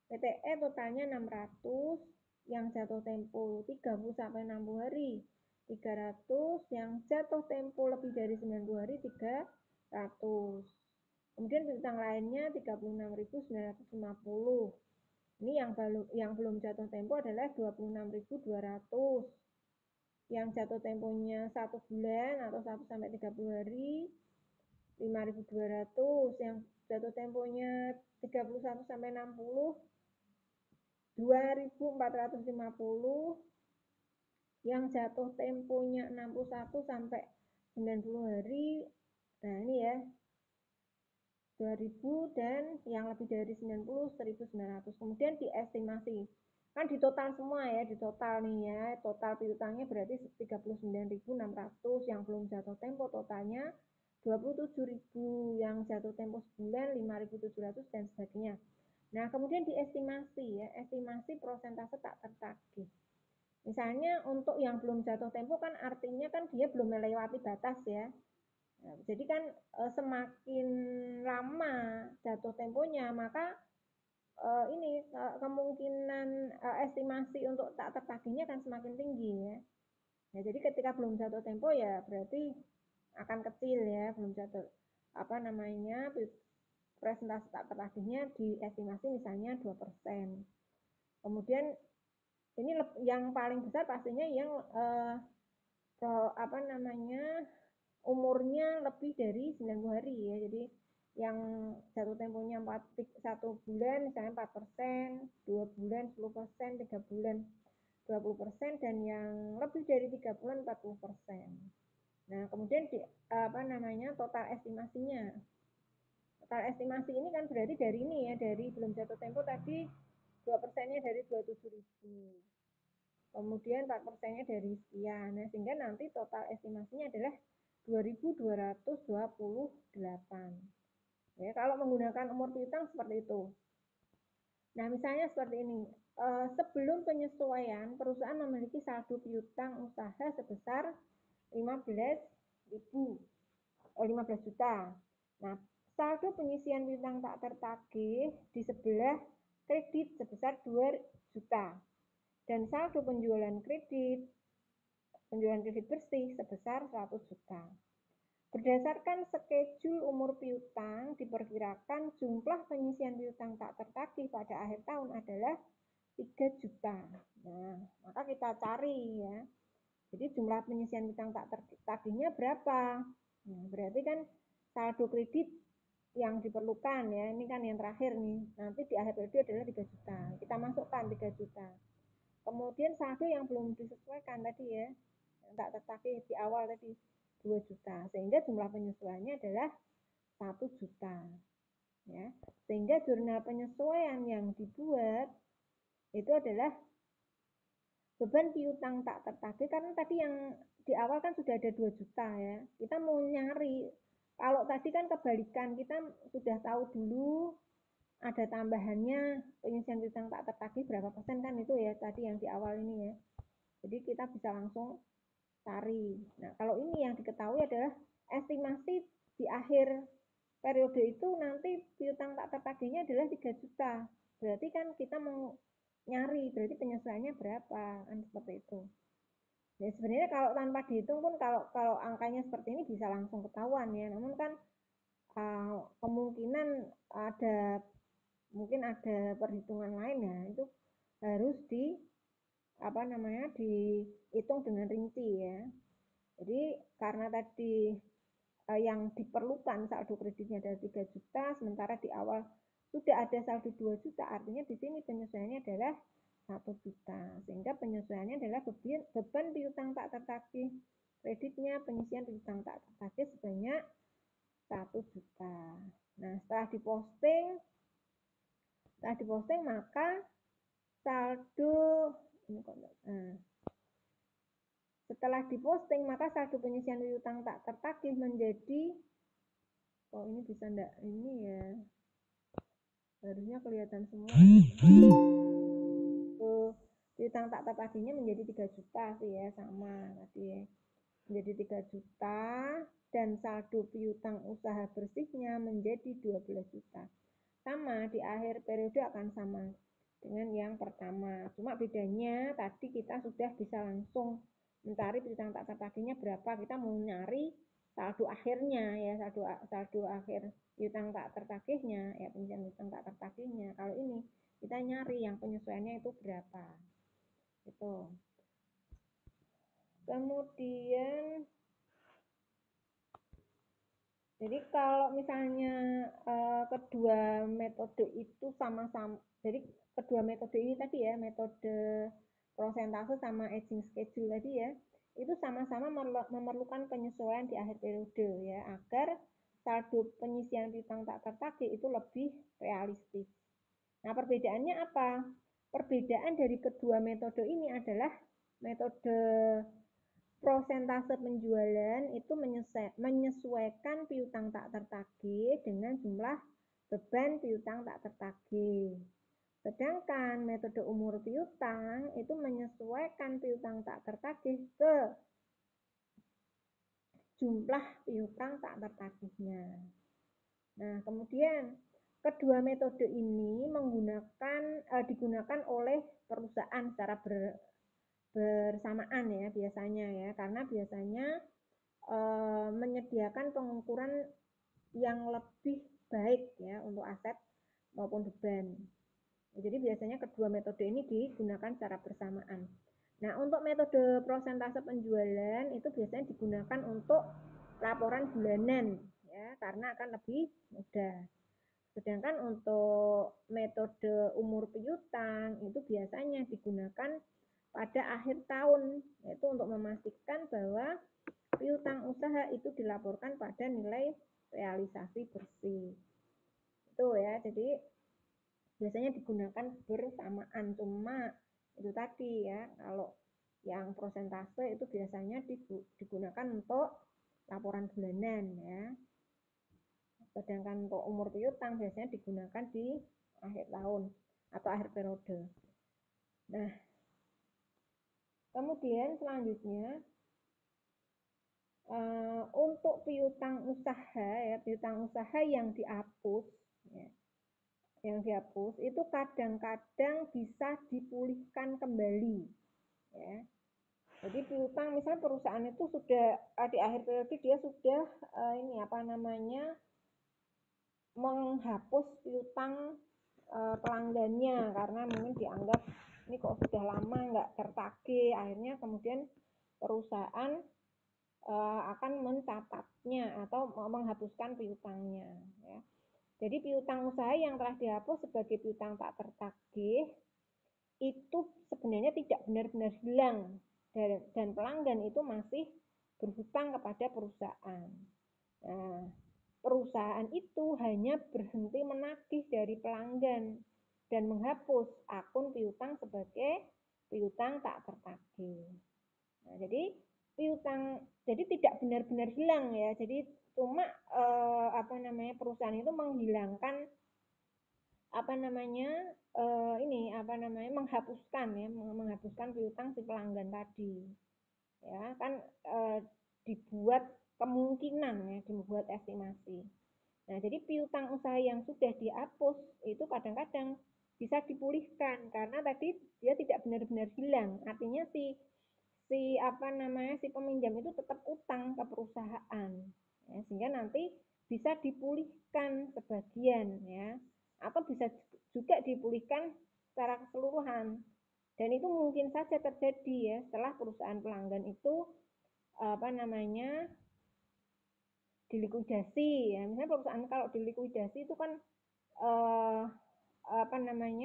PTE totalnya 600, yang jatuh tempo 30 sampai 60 hari 300, yang jatuh tempo lebih dari 90 hari 300. Kemudian piutang lainnya 36.950. Ini yang belum jatuh tempo adalah 26.200. Yang jatuh temponya 1 bulan atau 1 sampai 30 hari 5.200. Yang jatuh temponya 31 sampai 60 2.450. Yang jatuh temponya 61 sampai 90 hari, nah ini ya 2.000, dan yang lebih dari 90 1.900. Kemudian diestimasi, kan di total semua ya, di total nih ya, total piutangnya berarti 39.600. Yang belum jatuh tempo totalnya 27.000, yang jatuh tempo sebulan 5.700, dan sebagainya. Nah kemudian diestimasi ya, estimasi persentase tak tertagih. Misalnya untuk yang belum jatuh tempo kan artinya kan dia belum melewati batas ya. Nah, jadi kan semakin lama jatuh temponya, maka ini kemungkinan estimasi untuk tak tertagihnya akan semakin tinggi ya. Nah, jadi ketika belum jatuh tempo ya berarti akan kecil ya, belum jatuh apa namanya presentasi tak tertagihnya diestimasi misalnya 2%. Kemudian ini yang paling besar pastinya yang umurnya lebih dari 90 hari ya. Jadi yang jatuh temponya 1 bulan misalnya 4%, 2 bulan 10%, 3 bulan 20%, dan yang lebih dari 3 bulan 40%. Nah, kemudian total estimasinya. Total estimasi ini kan berarti dari ini ya, dari belum jatuh tempo tadi 2%-nya dari 27.000. Kemudian 4%-nya dari sekian. Nah, sehingga nanti total estimasinya adalah 2.228. Ya, kalau menggunakan umur piutang seperti itu. Nah, misalnya seperti ini. Sebelum penyesuaian, perusahaan memiliki saldo piutang usaha sebesar 15 juta. Nah, saldo penyisian piutang tak tertagih di sebelah kredit sebesar 2 juta. Dan saldo penjualan kredit bersih sebesar 100 juta. Berdasarkan skedul umur piutang, diperkirakan jumlah penyisian piutang tak tertagih pada akhir tahun adalah 3 juta. Nah, maka kita cari ya. Jadi jumlah penyisian piutang tak tertagihnya berapa? Nah, berarti kan saldo kredit yang diperlukan ya, ini kan yang terakhir nih. Nanti di akhir periode adalah 3 juta. Kita masukkan 3 juta. Kemudian saldo yang belum disesuaikan tadi ya, yang tak tertagih di awal tadi 2 juta. Sehingga jumlah penyesuaiannya adalah 1 juta. Ya. Sehingga jurnal penyesuaian yang dibuat itu adalah beban piutang tak tertagih, karena tadi yang di awal kan sudah ada 2 juta ya. Kita mau nyari, kalau tadi kan kebalikan, kita sudah tahu dulu ada tambahannya penyisian piutang tak tertagih berapa persen kan itu ya tadi yang di awal ini ya. Jadi kita bisa langsung cari. Nah, kalau ini yang diketahui adalah estimasi di akhir periode itu nanti piutang tak tertagihnya adalah 3 juta. Berarti kan kita mau nyari, berarti penyesuaiannya berapa, kan seperti itu. Ya sebenarnya kalau tanpa dihitung pun kalau angkanya seperti ini bisa langsung ketahuan ya. Namun kan kemungkinan mungkin ada perhitungan lain ya, itu harus dihitung dengan rinci ya. Jadi karena tadi yang diperlukan saldo kreditnya adalah 3 juta, sementara di awal sudah ada saldo 2 juta, artinya di sini penyesuaiannya adalah 1 juta. Sehingga penyesuaiannya adalah beban piutang tak tertagih kreditnya penyisian piutang tak tertagih sebanyak 1 juta. Nah, setelah diposting maka saldo setelah diposting maka saldo penyisian piutang tak tertagih menjadi, ini bisa enggak ini ya, harusnya kelihatan semua. Piutang tak tertagihnya menjadi 3 juta sih ya, sama tadi ya. Menjadi 3 juta, dan saldo piutang usaha bersihnya menjadi 12 juta. Sama, di akhir periode akan sama dengan yang pertama. Cuma bedanya tadi kita sudah bisa langsung mencari piutang tak tertagihnya berapa, kita mau nyari saldo akhirnya ya, saldo akhir piutang tak tertagihnya ya, penyelesaian piutang tak tertagihnya. Kalau ini kita nyari yang penyesuaiannya itu berapa itu. Kemudian jadi kalau misalnya kedua metode itu sama-sama, jadi kedua metode ini tadi ya, metode prosentase sama aging schedule tadi ya, itu sama-sama memerlukan penyesuaian di akhir periode ya, agar saldo penyisian piutang tak tertagih itu lebih realistis. Nah, perbedaannya apa? Perbedaan dari kedua metode ini adalah metode prosentase penjualan itu menyesuaikan piutang tak tertagih dengan jumlah beban piutang tak tertagih. Sedangkan metode umur piutang itu menyesuaikan piutang tak tertagih ke jumlah piutang tak tertagihnya. Nah, kemudian kedua metode ini digunakan oleh perusahaan secara bersamaan ya biasanya ya, karena biasanya menyediakan pengukuran yang lebih baik ya untuk aset maupun beban. Jadi biasanya kedua metode ini digunakan secara bersamaan. Nah, untuk metode prosentase penjualan itu biasanya digunakan untuk laporan bulanan ya, karena akan lebih mudah. Sedangkan untuk metode umur piutang itu biasanya digunakan pada akhir tahun, yaitu untuk memastikan bahwa piutang usaha itu dilaporkan pada nilai realisasi bersih. Itu ya, jadi biasanya digunakan bersamaan, cuma itu tadi ya, kalau yang prosentase itu biasanya digunakan untuk laporan bulanan ya. Sedangkan untuk umur piutang biasanya digunakan di akhir tahun atau akhir periode. Nah, kemudian selanjutnya untuk piutang usaha ya, piutang usaha yang dihapus ya, yang dihapus itu kadang-kadang bisa dipulihkan kembali ya. Jadi piutang misalnya perusahaan itu sudah di akhir periode dia sudah menghapus piutang pelanggannya karena mungkin dianggap ini kok sudah lama nggak tertagih, akhirnya kemudian perusahaan akan mencatatnya atau menghapuskan piutangnya ya. Jadi piutang usaha yang telah dihapus sebagai piutang tak tertagih itu sebenarnya tidak benar-benar hilang dan pelanggan itu masih berhutang kepada perusahaan. Nah, perusahaan itu hanya berhenti menagih dari pelanggan dan menghapus akun piutang sebagai piutang tak tertagih. Nah, jadi tidak benar-benar hilang ya. Jadi cuma perusahaan itu menghilangkan menghapuskan piutang si pelanggan tadi. Ya, kan dibuat kemungkinan ya, dibuat estimasi. Nah, jadi piutang usaha yang sudah dihapus itu kadang-kadang bisa dipulihkan karena tadi dia tidak benar-benar hilang. Artinya si peminjam itu tetap utang ke perusahaan. Ya, sehingga nanti bisa dipulihkan sebagian ya, atau bisa juga dipulihkan secara keseluruhan. Dan itu mungkin saja terjadi ya setelah perusahaan pelanggan itu dilikuidasi ya. Misalnya perusahaan kalau dilikuidasi itu kan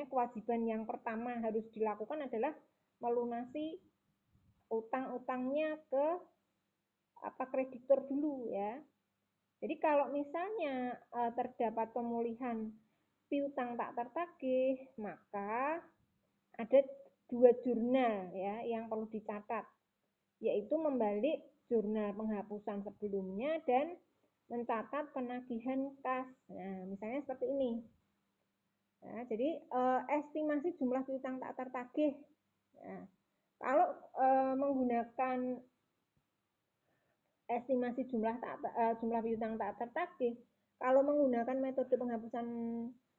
kewajiban yang pertama harus dilakukan adalah melunasi utang-utangnya ke kreditur dulu ya. Jadi kalau misalnya terdapat pemulihan piutang tak tertagih, maka ada 2 jurnal ya yang perlu dicatat, yaitu membalik jurnal penghapusan sebelumnya dan mencatat penagihan kas. Nah, misalnya seperti ini. Nah, jadi estimasi jumlah piutang tak tertagih. Nah, kalau menggunakan estimasi jumlah piutang tak tertagih, kalau menggunakan metode penghapusan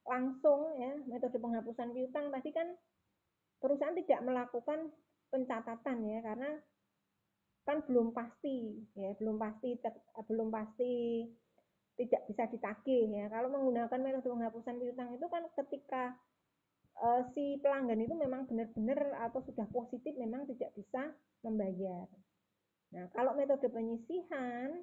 langsung ya, metode penghapusan piutang tadi kan perusahaan tidak melakukan pencatatan ya, karena kan belum pasti ya, belum pasti tidak bisa ditagih ya. Kalau menggunakan metode penghapusan piutang itu kan ketika si pelanggan itu memang benar-benar atau sudah positif memang tidak bisa membayar. Nah, kalau metode penyisihan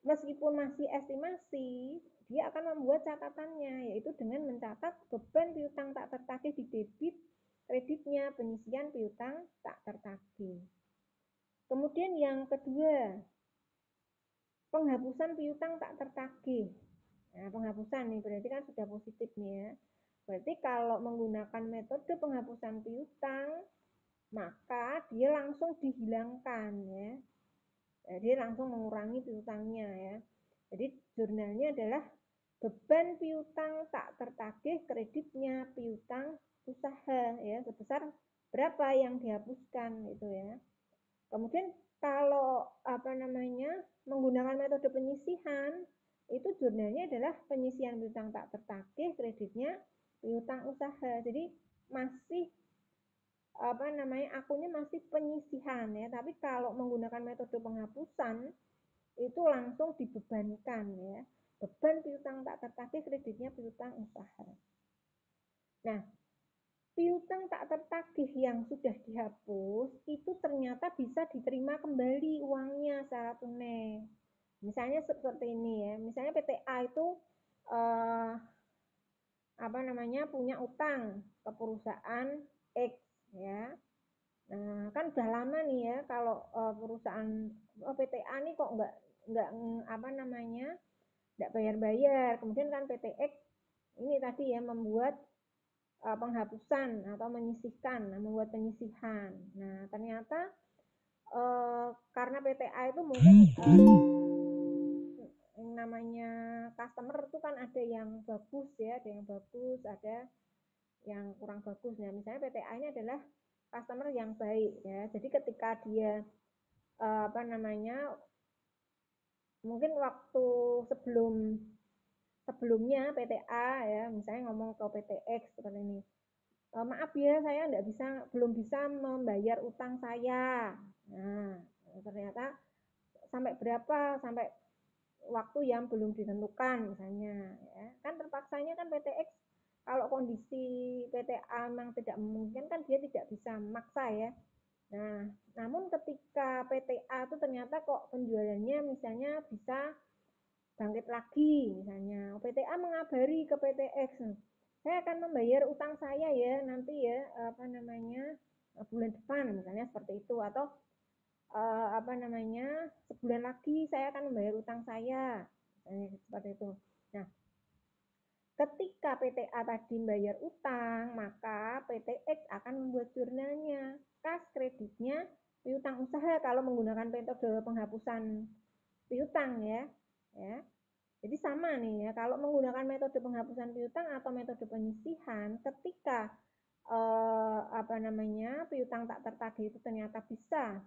meskipun masih estimasi, dia akan membuat catatannya, yaitu dengan mencatat beban piutang tak tertagih di debit kreditnya penyisihan piutang tak tertagih. Kemudian yang kedua, penghapusan piutang tak tertagih. Nah, penghapusan nih berarti kan sudah positif nih ya. Berarti kalau menggunakan metode penghapusan piutang, maka dia langsung dihilangkan ya. Jadi langsung mengurangi piutangnya ya. Jadi jurnalnya adalah beban piutang tak tertagih kreditnya piutang usaha ya, sebesar berapa yang dihapuskan itu ya. Kemudian kalau menggunakan metode penyisihan, itu jurnalnya adalah penyisihan piutang tak tertagih kreditnya piutang usaha. Jadi masih akunnya masih penyisihan ya, tapi kalau menggunakan metode penghapusan itu langsung dibebankan ya, beban piutang tak tertagih kreditnya piutang usaha. Nah, piutang tak tertagih yang sudah dihapus itu ternyata bisa diterima kembali uangnya secara tunai. Misalnya seperti ini ya, misalnya PTA itu punya utang ke perusahaan X ya. Nah, kan udah lama nih ya kalau perusahaan PTA nih kok nggak nggak bayar-bayar. Kemudian kan PT X ini tadi ya membuat penghapusan atau menyisihkan, membuat penyisihan. Nah, ternyata karena PTA itu mungkin yang namanya customer itu kan ada yang bagus ya, ada yang bagus, ada yang kurang bagus. Nah, misalnya PTA ini adalah customer yang baik ya. Jadi ketika dia mungkin waktu sebelumnya PTA ya, misalnya ngomong ke PTX seperti ini. Maaf ya, saya belum bisa membayar utang saya. Nah, ternyata sampai berapa? Sampai waktu yang belum ditentukan misalnya ya. Kan terpaksanya kan PTX kalau kondisi PTA memang tidak memungkinkan kan dia tidak bisa memaksa ya. Nah, namun ketika PTA itu ternyata kok penjualannya misalnya bisa bangkit lagi misalnya. PTA mengabari ke PTX, saya akan membayar utang saya ya nanti ya bulan depan misalnya seperti itu, atau sebulan lagi saya akan membayar utang saya seperti itu. Nah, ketika PTA tadi membayar utang, maka PTX akan membuat jurnalnya kas kreditnya piutang usaha kalau menggunakan metode penghapusan piutang ya. Jadi sama nih ya, kalau menggunakan metode penghapusan piutang atau metode penyisihan, ketika piutang tak tertagih itu ternyata bisa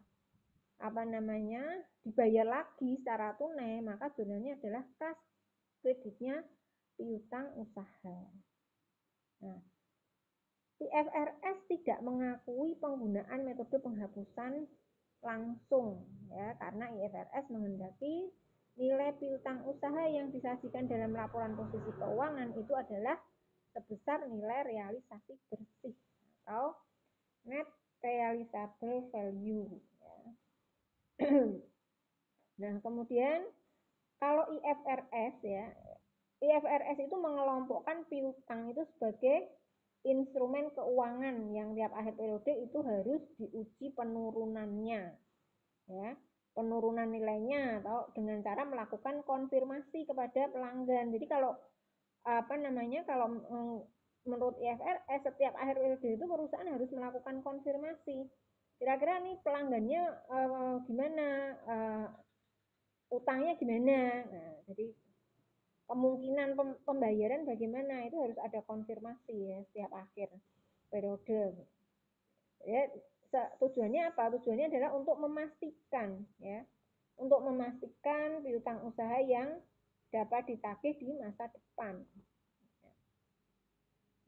dibayar lagi secara tunai, maka jurnalnya adalah kas kreditnya piutang usaha. Nah, IFRS tidak mengakui penggunaan metode penghapusan langsung ya, karena IFRS menghendaki nilai piutang usaha yang disajikan dalam laporan posisi keuangan itu adalah sebesar nilai realisasi bersih atau net realizable value ya. Nah, kemudian kalau IFRS itu mengelompokkan piutang itu sebagai instrumen keuangan yang tiap akhir periode itu harus diuji penurunannya ya, penurunan nilainya atau dengan cara melakukan konfirmasi kepada pelanggan. Jadi kalau kalau menurut IFRS setiap akhir periode itu perusahaan harus melakukan konfirmasi. Kira-kira nih pelanggannya gimana, utangnya gimana. Nah, jadi kemungkinan pembayaran bagaimana itu harus ada konfirmasi ya setiap akhir periode. Ya, tujuannya apa? Tujuannya adalah untuk memastikan ya, untuk memastikan piutang usaha yang dapat ditagih di masa depan.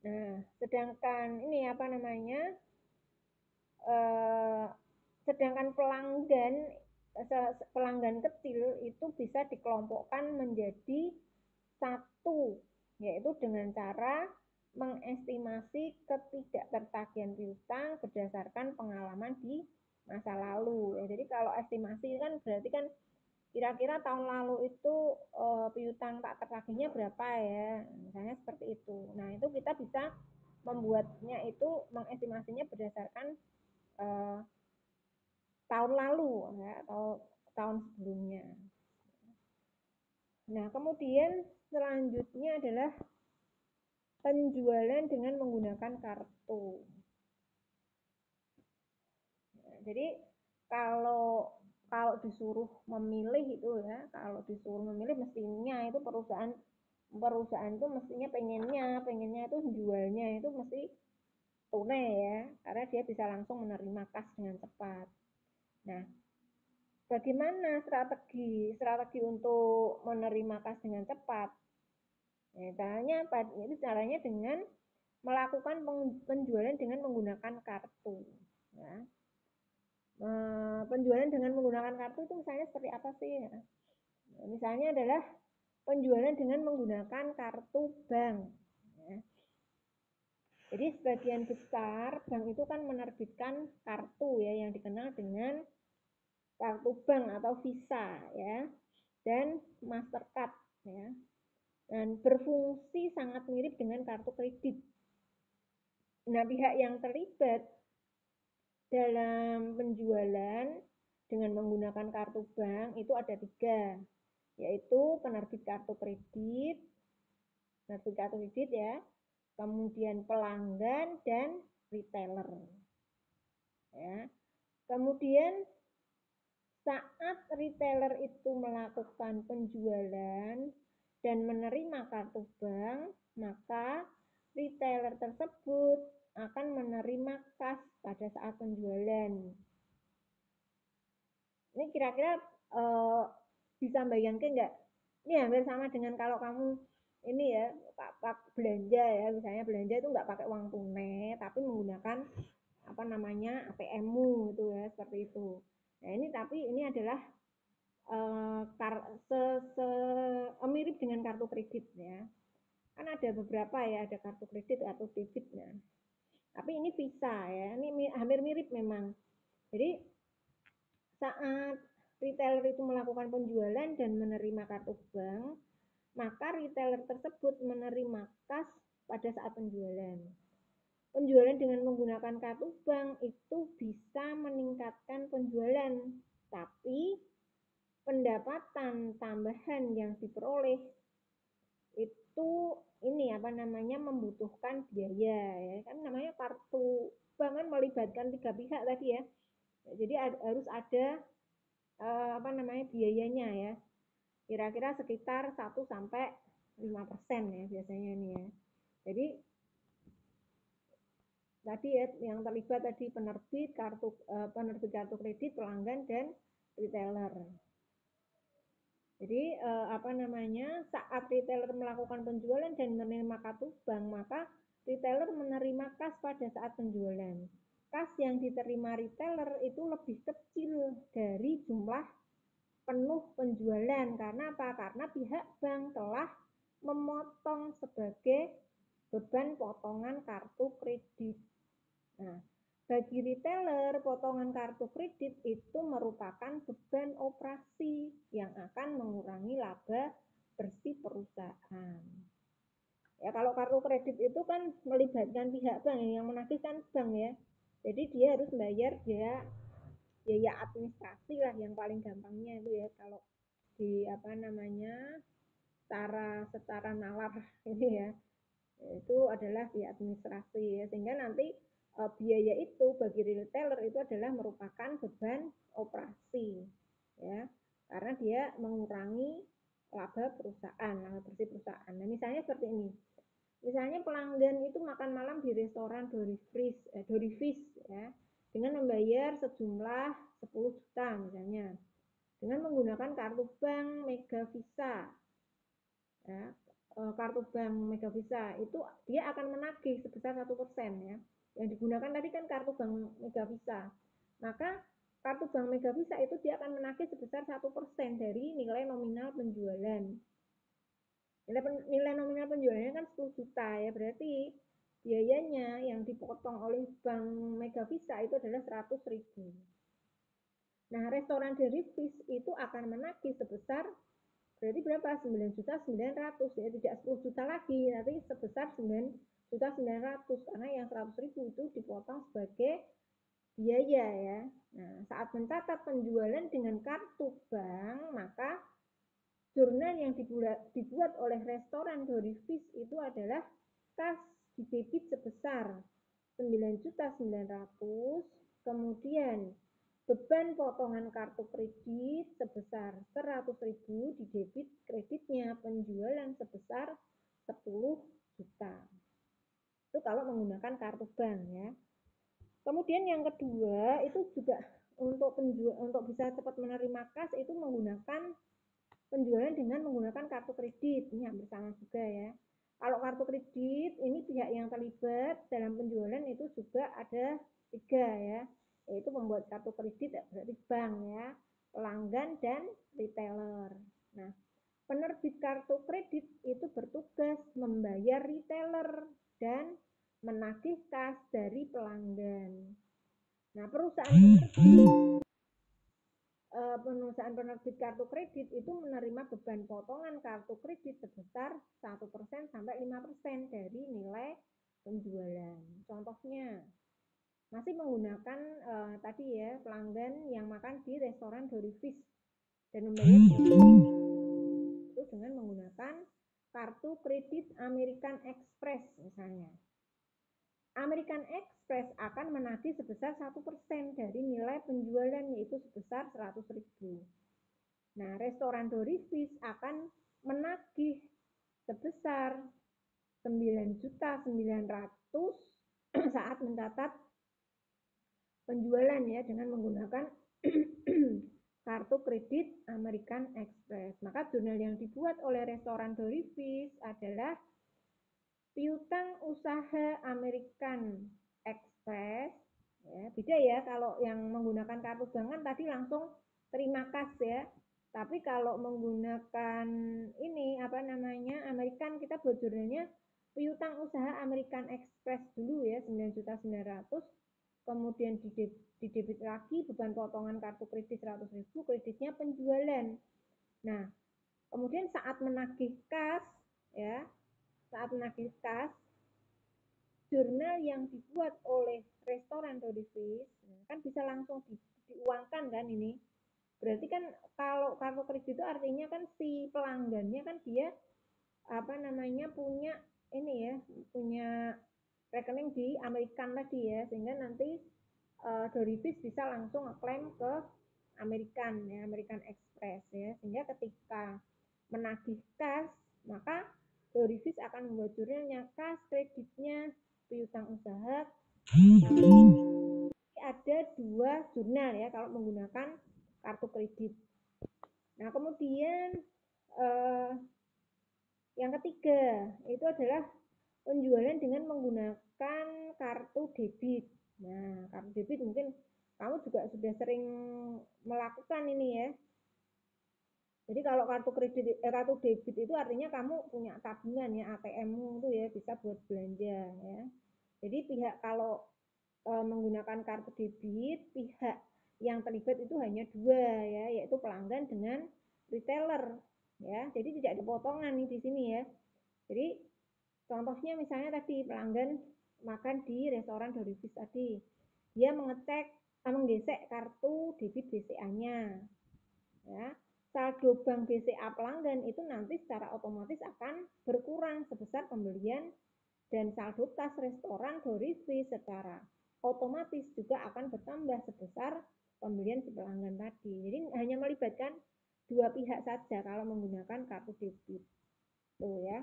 Nah, sedangkan ini Sedangkan pelanggan kecil itu bisa dikelompokkan menjadi satu, yaitu dengan cara mengestimasi ketidaktertagihan piutang berdasarkan pengalaman di masa lalu. Jadi kalau estimasi kan berarti kan kira-kira tahun lalu itu piutang tak tertagihnya berapa ya, misalnya seperti itu. Nah itu kita bisa membuatnya itu mengestimasinya berdasarkan tahun lalu ya, atau tahun sebelumnya. Nah kemudian selanjutnya adalah penjualan dengan menggunakan kartu. Nah, jadi kalau kalau disuruh memilih itu ya, kalau disuruh memilih mestinya itu perusahaan itu mestinya pengennya itu jualnya itu mesti tunai ya, karena dia bisa langsung menerima kas dengan cepat. Nah, bagaimana strategi untuk menerima kas dengan cepat? Ya, caranya dengan melakukan penjualan dengan menggunakan kartu. Ya. Penjualan dengan menggunakan kartu itu misalnya seperti apa sih? Ya. Misalnya adalah penjualan dengan menggunakan kartu bank. Ya. Jadi sebagian besar bank itu kan menerbitkan kartu ya yang dikenal dengan kartu bank atau Visa ya dan Mastercard ya. Dan berfungsi sangat mirip dengan kartu kredit. Nah, pihak yang terlibat dalam penjualan dengan menggunakan kartu bank itu ada 3, yaitu penerbit kartu kredit ya, kemudian pelanggan dan retailer. Ya. Kemudian saat retailer itu melakukan penjualan dan menerima kartu bank, maka retailer tersebut akan menerima kas pada saat penjualan. Ini kira-kira bisa bayangkan nggak? Ini hampir sama dengan kalau kamu ini ya belanja ya, misalnya belanja itu nggak pakai uang tunai, tapi menggunakan apa namanya ATM-mu itu ya, seperti itu. Nah ini tapi ini adalah mirip dengan kartu kredit ya. Kan ada beberapa ya, ada kartu kredit atau debit ya. Tapi ini bisa ya, ini hampir mirip memang. Jadi saat retailer itu melakukan penjualan dan menerima kartu bank, maka retailer tersebut menerima kas pada saat penjualan. Penjualan dengan menggunakan kartu bank itu bisa meningkatkan penjualan, tapi pendapatan tambahan yang diperoleh itu ini apa namanya membutuhkan biaya ya, kan namanya kartu bank kan melibatkan 3 pihak tadi ya. Jadi harus ada apa namanya biayanya ya. Kira-kira sekitar 1 sampai 5% ya biasanya ini ya. Jadi tadi ya yang terlibat tadi penerbit kartu kredit, pelanggan dan retailer. Jadi apa namanya saat retailer melakukan penjualan dan menerima kartu bank, maka retailer menerima kas pada saat penjualan. Kas yang diterima retailer itu lebih kecil dari jumlah penuh penjualan. Karena apa? Karena pihak bank telah memotong sebagai beban potongan kartu kredit. Nah, bagi retailer, potongan kartu kredit itu merupakan beban operasi yang akan mengurangi laba bersih perusahaan. Ya, kalau kartu kredit itu kan melibatkan pihak bank yang menagihkan bank ya. Jadi dia harus bayar biaya administrasi lah yang paling gampangnya itu ya kalau di apa namanya secara nalar ini ya itu adalah biaya administrasi ya, sehingga nanti biaya itu bagi retailer itu adalah merupakan beban operasi ya karena dia mengurangi laba bersih perusahaan. Nah misalnya seperti ini, misalnya pelanggan itu makan malam di restoran Dorifish ya dengan membayar sejumlah 10 juta misalnya dengan menggunakan kartu bank Mega Visa ya, kartu bank Mega Visa itu dia akan menagih sebesar 1% ya. Yang digunakan tadi kan kartu bank Mega Visa. Maka kartu bank Mega Visa itu dia akan menagih sebesar 1% dari nilai nominal penjualan. Nilai nominal penjualannya kan 10 juta ya, berarti biayanya yang dipotong oleh bank Mega Visa itu adalah 100.000. Nah, restoran dari Fish itu akan menagih sebesar berarti berapa? 9.900.000 ya, tidak 10 juta lagi, tapi sebesar 9.900.000 karena yang 100.000 itu dipotong sebagai biaya ya. Nah, saat mencatat penjualan dengan kartu bank, maka jurnal yang dibuat oleh restoran Dory Fish itu adalah kas di debit sebesar 9.900.000, kemudian beban potongan kartu kredit sebesar 100.000 di debit kreditnya penjualan sebesar 10 juta. Itu kalau menggunakan kartu bank ya. Kemudian yang kedua itu juga untuk bisa cepat menerima kas itu menggunakan penjualan dengan menggunakan kartu kredit. Ini hampir sama juga ya. Kalau kartu kredit ini pihak yang terlibat dalam penjualan itu juga ada 3 ya, yaitu pembuat kartu kredit berarti bank ya, pelanggan dan retailer. Nah, penerbit kartu kredit itu bertugas membayar retailer dan menagih kas dari pelanggan. Nah, perusahaan penerbit kartu kredit itu menerima beban potongan kartu kredit sebesar 1% sampai 5% dari nilai penjualan. Contohnya, masih menggunakan tadi ya, pelanggan yang makan di restoran Dory Fish dan membayar itu dengan menggunakan kartu kredit American Express misalnya. American Express akan menagih sebesar 1% dari nilai penjualan yaitu sebesar 100.000. Nah, restoran Dory Fish akan menagih sebesar 9.900.000 saat mencatat penjualan ya dengan menggunakan kartu kredit American Express. Maka jurnal yang dibuat oleh restoran Dory Fish adalah piutang usaha American Express. Ya, beda ya kalau yang menggunakan kartu bank kan tadi langsung terima kas ya. Tapi kalau menggunakan ini apa namanya American, kita buat jurnalnya piutang usaha American Express dulu ya 9.900.000, kemudian di debit lagi beban potongan kartu kredit 100.000, kreditnya penjualan. Nah, kemudian saat menagih kas ya, saat menagih kas, jurnal yang dibuat oleh restoran Dory Fish kan bisa langsung diuangkan kan ini. Berarti kan kalau kartu kredit itu artinya kan si pelanggannya kan dia apa namanya punya ini ya, punya rekening di American tadi ya, sehingga nanti Dory Fish bisa langsung ngeklaim ke American ya, American Express ya, sehingga ketika menagih kas maka Dory Fish akan membuat jurnalnya kas kreditnya piutang usaha. Ada 2 jurnal ya kalau menggunakan kartu kredit. Nah, kemudian yang ketiga itu adalah penjualan dengan menggunakan kartu debit. Nah, kartu debit mungkin kamu juga sudah sering melakukan ini ya. Jadi kalau kartu debit itu artinya kamu punya tabungan ya, ATM-mu itu ya bisa buat belanja ya. Jadi pihak kalau menggunakan kartu debit, pihak yang terlibat itu hanya 2 ya, yaitu pelanggan dengan retailer ya. Jadi tidak ada potongan nih di sini ya. Jadi contohnya misalnya tadi pelanggan makan di restoran Dory Fish tadi, dia menggesek kartu debit BCA-nya ya. Saldo bank BCA pelanggan itu nanti secara otomatis akan berkurang sebesar pembelian, dan saldo kas restoran Dory Fish secara otomatis juga akan bertambah sebesar pembelian si pelanggan tadi. Jadi hanya melibatkan 2 pihak saja kalau menggunakan kartu debit. Tuh ya.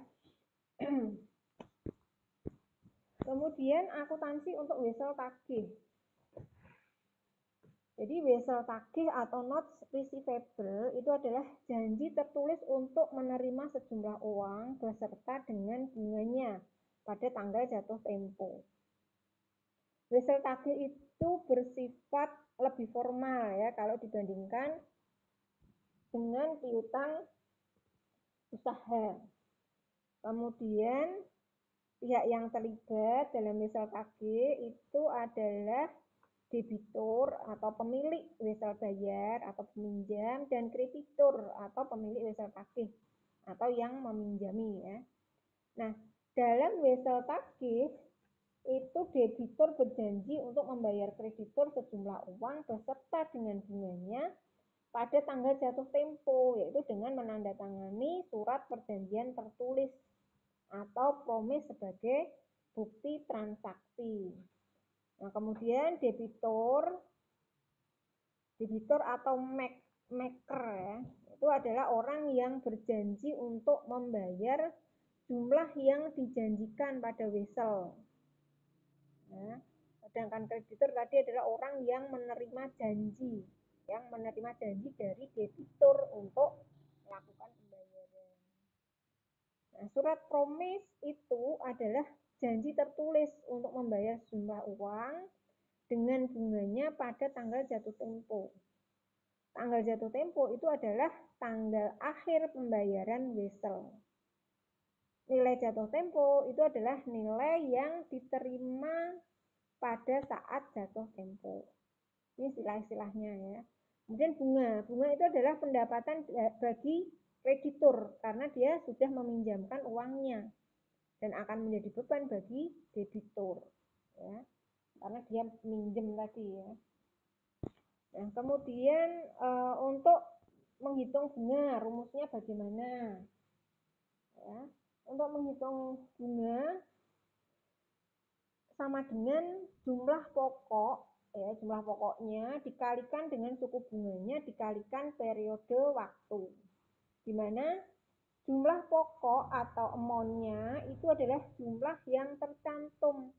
Kemudian akuntansi untuk wesel tagih. Jadi wesel tagih atau notes receivable itu adalah janji tertulis untuk menerima sejumlah uang beserta dengan bunganya pada tanggal jatuh tempo. Wesel tagih itu bersifat lebih formal ya kalau dibandingkan dengan piutang usaha. Kemudian pihak yang terlibat dalam wesel KG itu adalah debitur atau pemilik wesel bayar atau peminjam, dan kreditur atau pemilik wesel KG atau yang meminjami ya. Nah, dalam wesel KG itu debitur berjanji untuk membayar kreditur sejumlah uang beserta dengan bunganya pada tanggal jatuh tempo, yaitu dengan menandatangani surat perjanjian tertulis atau promise sebagai bukti transaksi. Nah, kemudian debitur atau maker ya, itu adalah orang yang berjanji untuk membayar jumlah yang dijanjikan pada wesel. Nah, sedangkan kreditur tadi adalah orang yang menerima janji dari debitur untuk melakukan pembayaran. Nah, surat promise itu adalah janji tertulis untuk membayar sejumlah uang dengan bunganya pada tanggal jatuh tempo. Tanggal jatuh tempo itu adalah tanggal akhir pembayaran wesel. Nilai jatuh tempo itu adalah nilai yang diterima pada saat jatuh tempo. Ini istilah-istilahnya ya. Kemudian bunga itu adalah pendapatan bagi kreditur karena dia sudah meminjamkan uangnya dan akan menjadi beban bagi debitur ya, karena dia minjem tadi ya. Nah, kemudian untuk menghitung bunga rumusnya bagaimana ya? Untuk menghitung bunga sama dengan jumlah pokok ya, jumlah pokoknya dikalikan dengan suku bunganya dikalikan periode waktu, di mana jumlah pokok atau amount-nya itu adalah jumlah yang tercantum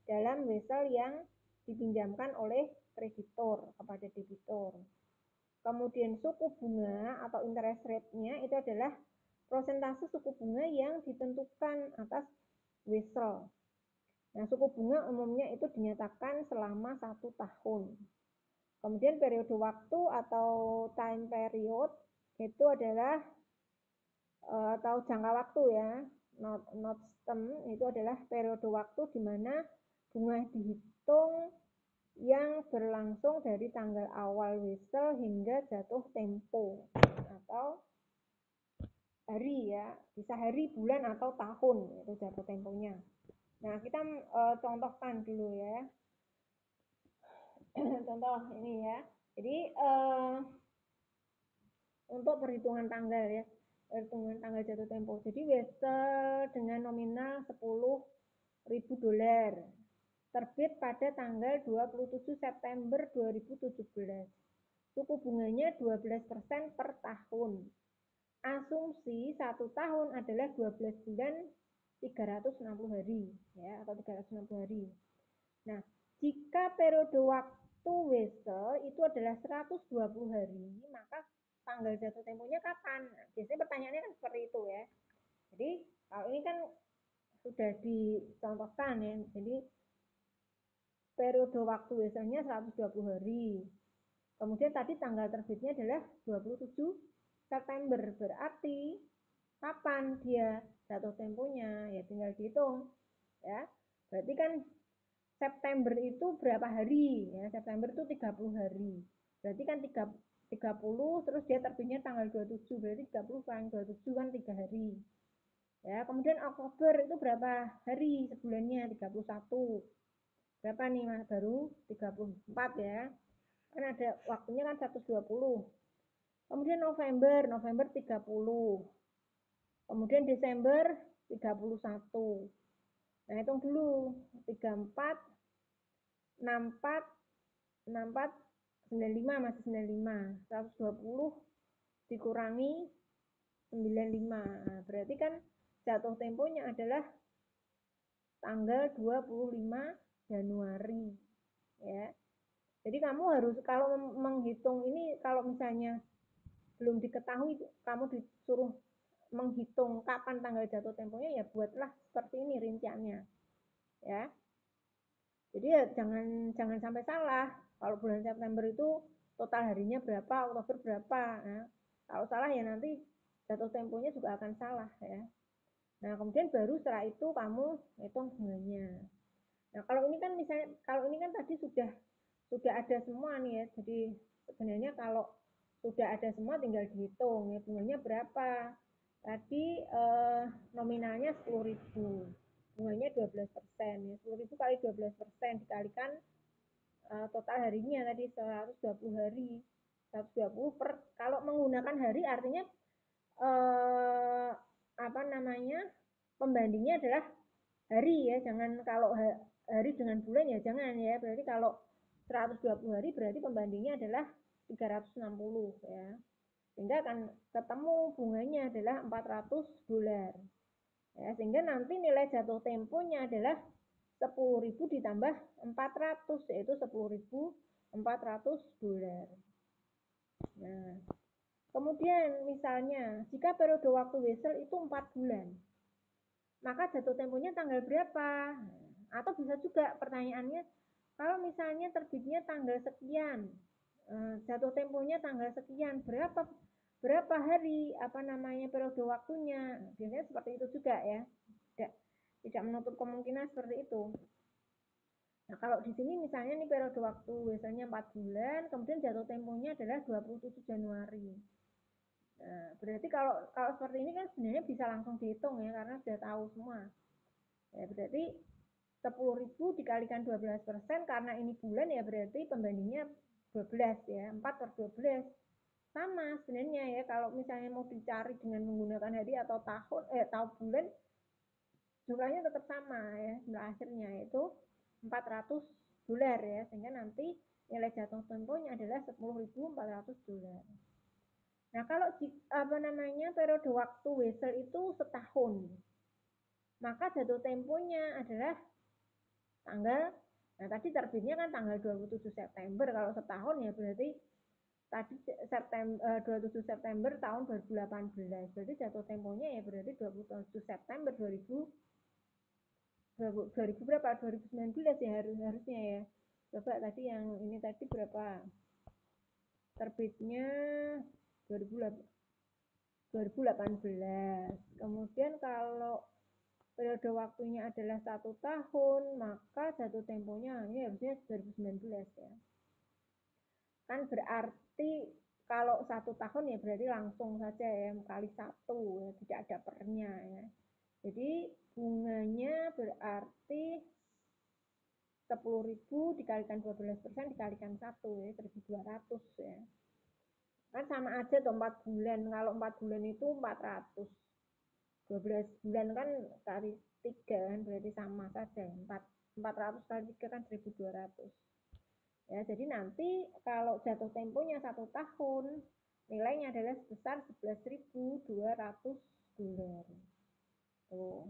dalam wesel yang dipinjamkan oleh kreditur kepada debitur. Kemudian suku bunga atau interest rate-nya itu adalah persentase suku bunga yang ditentukan atas wesel. Nah, suku bunga umumnya itu dinyatakan selama 1 tahun. Kemudian periode waktu atau time period itu adalah atau jangka waktu ya, not term itu adalah periode waktu di mana bunga dihitung yang berlangsung dari tanggal awal wesel hingga jatuh tempo atau hari ya, bisa hari, bulan atau tahun itu jatuh temponya. Nah, kita contohkan dulu ya. Contoh ini ya. Jadi untuk perhitungan tanggal ya, perhitungan tanggal jatuh tempo. Jadi wesel dengan nominal $10.000 terbit pada tanggal 27 September 2017. Suku bunganya 12% per tahun. Asumsi 1 tahun adalah 12 bulan 360 hari ya, atau 360 hari. Nah, jika periode waktu wesel itu adalah 120 hari, maka tanggal jatuh temponya kapan? Nah, biasanya pertanyaannya kan seperti itu ya. Jadi, kalau ini kan sudah dicontohkan ya. Jadi, periode waktu weselnya 120 hari. Kemudian tadi tanggal terbitnya adalah 27 September. Berarti kapan dia jatuh temponya? Ya tinggal dihitung ya. Berarti kan September itu berapa hari? Ya, September itu 30 hari. Berarti kan 30 terus dia terbitnya tanggal 27. Berarti 30 kurang 27 kan 3 hari. Ya, kemudian Oktober itu berapa hari sebulannya? 31. Berapa nih Mas? Baru 34 ya. Kan ada waktunya kan 120. Kemudian November 30. Kemudian Desember 31. Nah, hitung dulu. 34, 64, 64, 95 masih 95. 120 dikurangi 95. Nah, berarti kan jatuh temponya adalah tanggal 25 Januari. Ya. Jadi kamu harus kalau menghitung ini, kalau misalnya belum diketahui, kamu disuruh menghitung kapan tanggal jatuh temponya, ya buatlah seperti ini rinciannya. Ya. Jadi ya jangan sampai salah. Kalau bulan September itu total harinya berapa, Oktober berapa. Nah, kalau salah ya nanti jatuh temponya juga akan salah ya. Nah, kemudian baru setelah itu kamu hitung bunganya. Nah, kalau ini kan misalnya kalau ini kan tadi sudah ada semua nih ya. Jadi sebenarnya kalau sudah ada semua tinggal dihitung ya bunganya berapa. Tadi nominalnya 10.000, bunganya 12%. Ya. 10.000 kali 12% dikalikan total harinya tadi 120 hari. 120 per kalau menggunakan hari artinya apa namanya? Pembandingnya adalah hari ya, jangan kalau hari dengan bulan ya jangan ya. Berarti kalau 120 hari berarti pembandingnya adalah 360 ya. Sehingga akan ketemu bunganya adalah 400 dolar. Ya, sehingga nanti nilai jatuh temponya adalah 10.000 ditambah 400 yaitu 10.400 dolar. Nah, kemudian misalnya jika periode waktu wesel itu 4 bulan, maka jatuh temponya tanggal berapa? Atau bisa juga pertanyaannya, kalau misalnya terbitnya tanggal sekian, jatuh temponya tanggal sekian, berapa hari apa namanya periode waktunya? Biasanya seperti itu juga ya. Tidak menutup kemungkinan seperti itu. Nah, kalau di sini misalnya nih periode waktu biasanya 4 bulan, kemudian jatuh temponya adalah 27 Januari. Nah, berarti kalau seperti ini kan sebenarnya bisa langsung dihitung ya karena sudah tahu semua. Ya, berarti 10.000 dikalikan 12% karena ini bulan ya berarti pembandingnya 12 ya, 4 per 12. Sama sebenarnya ya kalau misalnya mau dicari dengan menggunakan hari atau tahun bulan jumlahnya tetap sama ya, jumlah akhirnya itu 400 dolar ya, sehingga nanti nilai jatuh temponya adalah 10.400 dolar. Nah, kalau apa namanya periode waktu wesel itu setahun, maka jatuh temponya adalah tanggal, nah tadi terbitnya kan tanggal 27 September, kalau setahun ya berarti tadi September 27 September tahun 2018. Berarti jatuh temponya ya berarti 27 September 2000 berapa? 2019 ya harusnya ya. Coba tadi yang ini tadi berapa? Terbitnya 2018. Kemudian kalau periode waktunya adalah 1 tahun, maka jatuh temponya ini harusnya 2019 ya. Kan berarti kalau 1 tahun ya berarti langsung saja ya kali 1 ya, tidak ada pernya ya. Jadi bunganya berarti 10.000 dikalikan 12% dikalikan 1 ya 1.200 ya. Kan sama aja tuh 4 bulan. Kalau 4 bulan itu 400. 12 bulan kan kali 3 kan berarti sama saja. 400 kali 3 kan 1.200. Ya, jadi nanti kalau jatuh temponya 1 tahun, nilainya adalah sebesar 11.200 dolar. Tuh.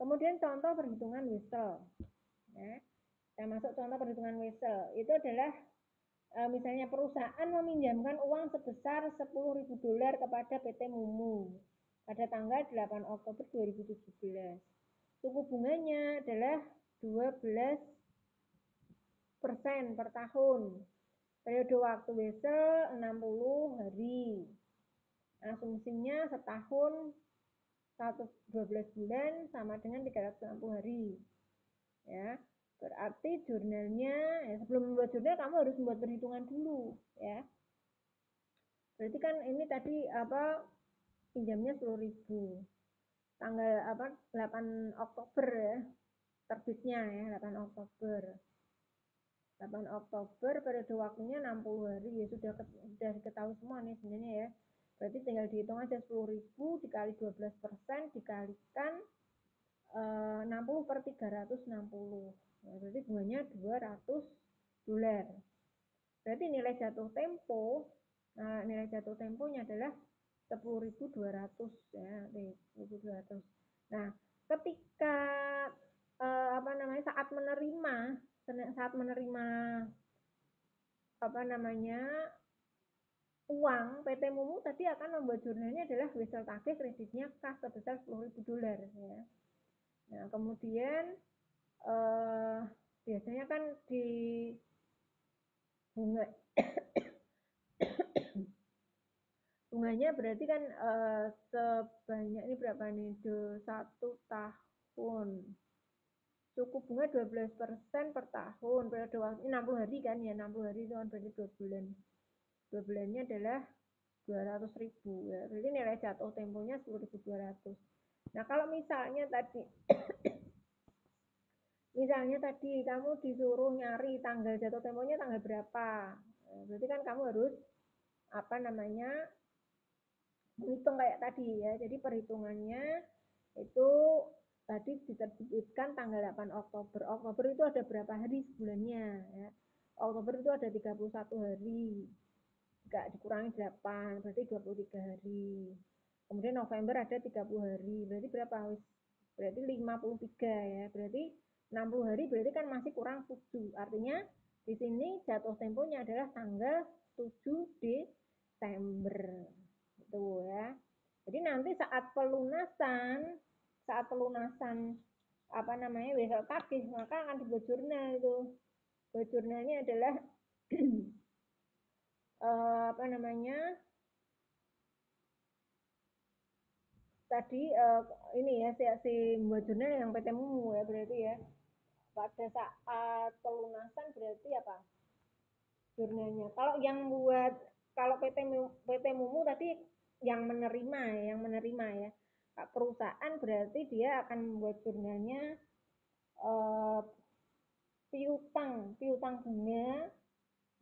Kemudian contoh perhitungan wesel. Ya, kita masuk contoh perhitungan wesel. Itu adalah misalnya perusahaan meminjamkan uang sebesar 10.000 dolar kepada PT Mumu pada tanggal 8 Oktober 2017. Suku bunganya adalah 12% per tahun. Periode waktu wesel 60 hari. Asumsinya setahun 12 bulan sama dengan 360 hari. Ya, berarti jurnalnya ya, sebelum membuat jurnal kamu harus membuat perhitungan dulu ya. Berarti kan ini tadi apa pinjamnya 10.000. Tanggal apa 8 Oktober ya terbitnya ya 8 Oktober. 8 Oktober periode waktunya 60 hari ya sudah diketahui semua nih sebenarnya ya. Berarti tinggal dihitung aja 10.000 dikali 12% dikalikan 60 per 360. Nah, berarti bunganya 200 dolar. Berarti nilai jatuh tempo, nah nilai jatuh temponya adalah 10.200 ya, 10.200. Nah, ketika apa namanya saat menerima apa namanya uang PT Mumu tadi akan membuat jurnalnya adalah wesel tagih kreditnya kas sebesar 10.000 dolar ya. Nah, kemudian biasanya kan di bunga bunganya berarti kan sebanyak ini berapa nih? 1 tahun. Suku bunga 12% per tahun. Periode waktu 60 hari kan ya, 60 hari itu kan berarti 2 bulan. 2 bulannya adalah 200.000 ya. Berarti nilai jatuh temponya 10.200. Nah, kalau misalnya tadi kamu disuruh nyari tanggal jatuh temponya tanggal berapa. Nah, berarti kan kamu harus menghitung kayak tadi ya. Jadi perhitungannya itu tadi diterbitkan tanggal 8 Oktober. Oktober itu ada berapa hari sebulannya ya. Oktober itu ada 31 hari. Enggak dikurangi 8, berarti 23 hari. Kemudian November ada 30 hari. Berarti berapa? Berarti 53 ya. Berarti 60 hari berarti kan masih kurang 7. Artinya di sini jatuh temponya adalah tanggal 7 Desember. Itu ya. Jadi nanti saat pelunasan wesel tagih maka akan dibuat jurnal itu. Buat jurnalnya adalah tadi ini ya si buat jurnal yang PT Mumu ya berarti ya. Pada saat pelunasan berarti apa? Jurnalnya. Kalau PT Mumu tadi yang menerima ya. Perusahaan berarti dia akan membuat jurnalnya piutang bunga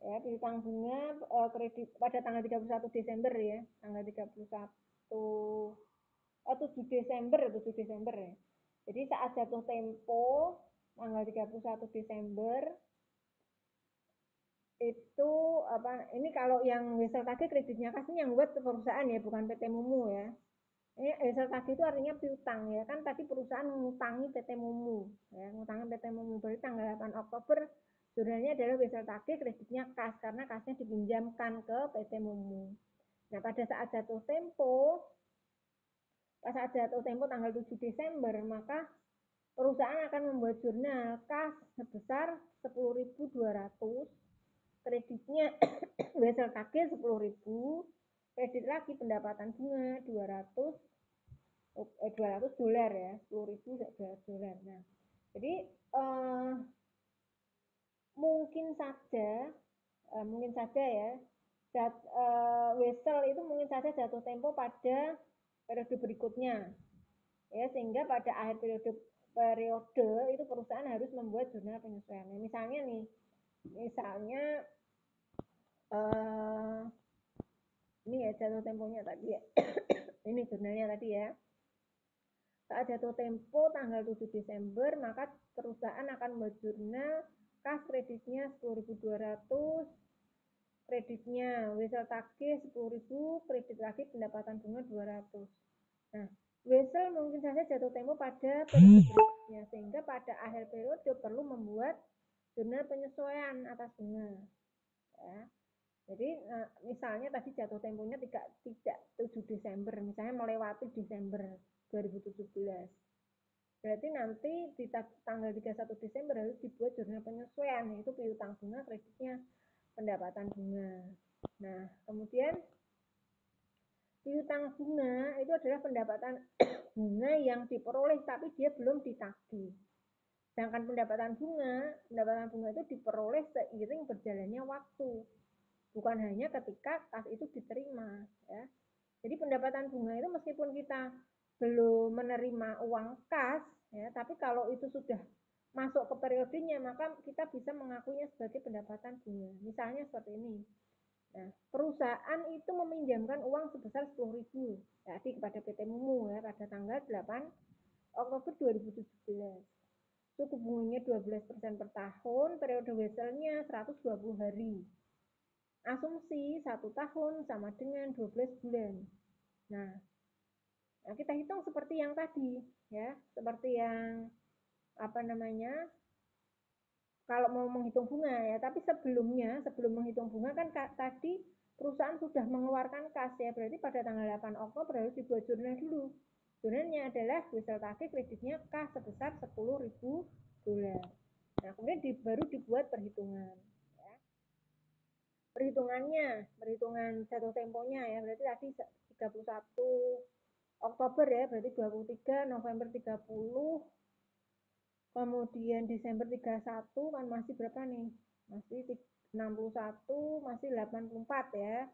ya, piutang bunga kredit pada tanggal 31 Desember ya, tanggal 7 Desember ya. Jadi saat jatuh tempo tanggal 31 Desember itu ini kalau yang wesel tagih kreditnya kasih yang buat perusahaan ya, bukan PT Mumu ya. Ini wesel tagih itu artinya piutang ya, kan tadi perusahaan mengutangi PT Mumu ya, mengutangi PT Mumu. Berarti tanggal 8 Oktober jurnalnya adalah wesel tagih, kreditnya kas karena kasnya dipinjamkan ke PT Mumu. Nah, pada saat jatuh tempo tanggal 7 Desember, maka perusahaan akan membuat jurnal kas sebesar 10.200, kreditnya wesel tagih 10.000, kredit lagi pendapatan bunga 200 $200 ya, 10.000 $200. Nah, jadi mungkin saja ya wesel itu mungkin saja jatuh tempo pada periode berikutnya ya, sehingga pada akhir periode itu perusahaan harus membuat jurnal penyesuaian. Misalnya ini ya jatuh temponya tadi ya. Ini jurnalnya tadi ya. Saat jatuh tempo tanggal 7 Desember, maka perusahaan akan membuat jurnal kas kreditnya 10.200, kreditnya wesel tagih 10.000, kredit lagi pendapatan bunga 200. Nah, wesel mungkin saja jatuh tempo pada periode berikutnya, sehingga pada akhir periode perlu membuat jurnal penyesuaian atas bunga. Ya. Jadi misalnya tadi jatuh temponya tidak 7 Desember, misalnya melewati Desember 2017. Berarti nanti di tanggal 31 Desember harus dibuat jurnal penyesuaian, yaitu piutang bunga, kreditnya, pendapatan bunga. Nah, kemudian piutang bunga itu adalah pendapatan bunga yang diperoleh tapi dia belum ditagih. Sedangkan pendapatan bunga itu diperoleh seiring berjalannya waktu. Bukan hanya ketika kas itu diterima ya. Jadi pendapatan bunga itu meskipun kita belum menerima uang kas ya, tapi kalau itu sudah masuk ke periodenya maka kita bisa mengakuinya sebagai pendapatan bunga. Misalnya seperti ini. Nah, perusahaan itu meminjamkan uang sebesar 10.000 tadi kepada PT Mumu ya pada tanggal 8 Oktober 2017. Suku bunganya 12% per tahun, periode weselnya 120 hari. Asumsi 1 tahun sama dengan 12 bulan. Nah, kita hitung seperti yang tadi ya, seperti yang kalau mau menghitung bunga ya, tapi sebelum menghitung bunga kan tadi perusahaan sudah mengeluarkan kas ya, berarti pada tanggal 8 Oktober harus dibuat jurnal dulu. Jurnalnya adalah wesel tagih kreditnya kas sebesar 10.200. dolar. Nah, kemudian baru dibuat perhitungan. Ya. Perhitungan jatuh temponya ya, berarti tadi 31 Oktober ya, berarti 23, November 30, kemudian Desember 31 kan masih berapa nih? Masih 61, masih 84 ya.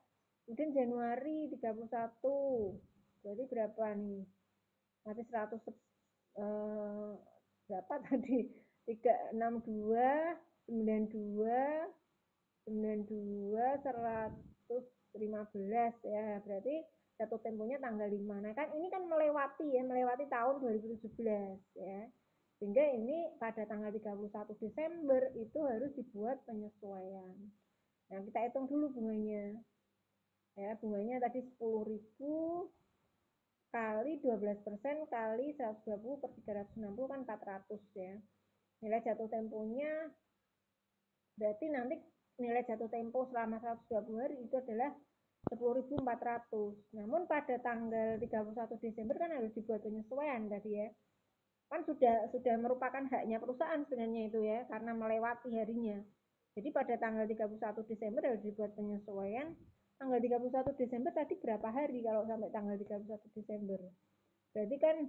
Kemudian Januari 31, berarti berapa nih? Masih 100 berapa tadi? 362, 92, 92, 115 ya. Berarti jatuh temponya tanggal 5. Nah, kan ini kan melewati tahun 2017 ya. Sehingga ini pada tanggal 31 Desember itu harus dibuat penyesuaian. Nah, kita hitung dulu bunganya. Ya, bunganya tadi 10.000 kali 12% kali 120 per 360 kan 400 ya. Nilai jatuh temponya berarti nanti nilai jatuh tempo selama 120 hari itu adalah 10.400. Namun pada tanggal 31 Desember kan harus dibuat penyesuaian tadi ya. Kan sudah merupakan haknya perusahaan sebenarnya itu ya, karena melewati harinya. Jadi pada tanggal 31 Desember harus dibuat penyesuaian. Tanggal 31 Desember tadi berapa hari kalau sampai tanggal 31 Desember? Berarti kan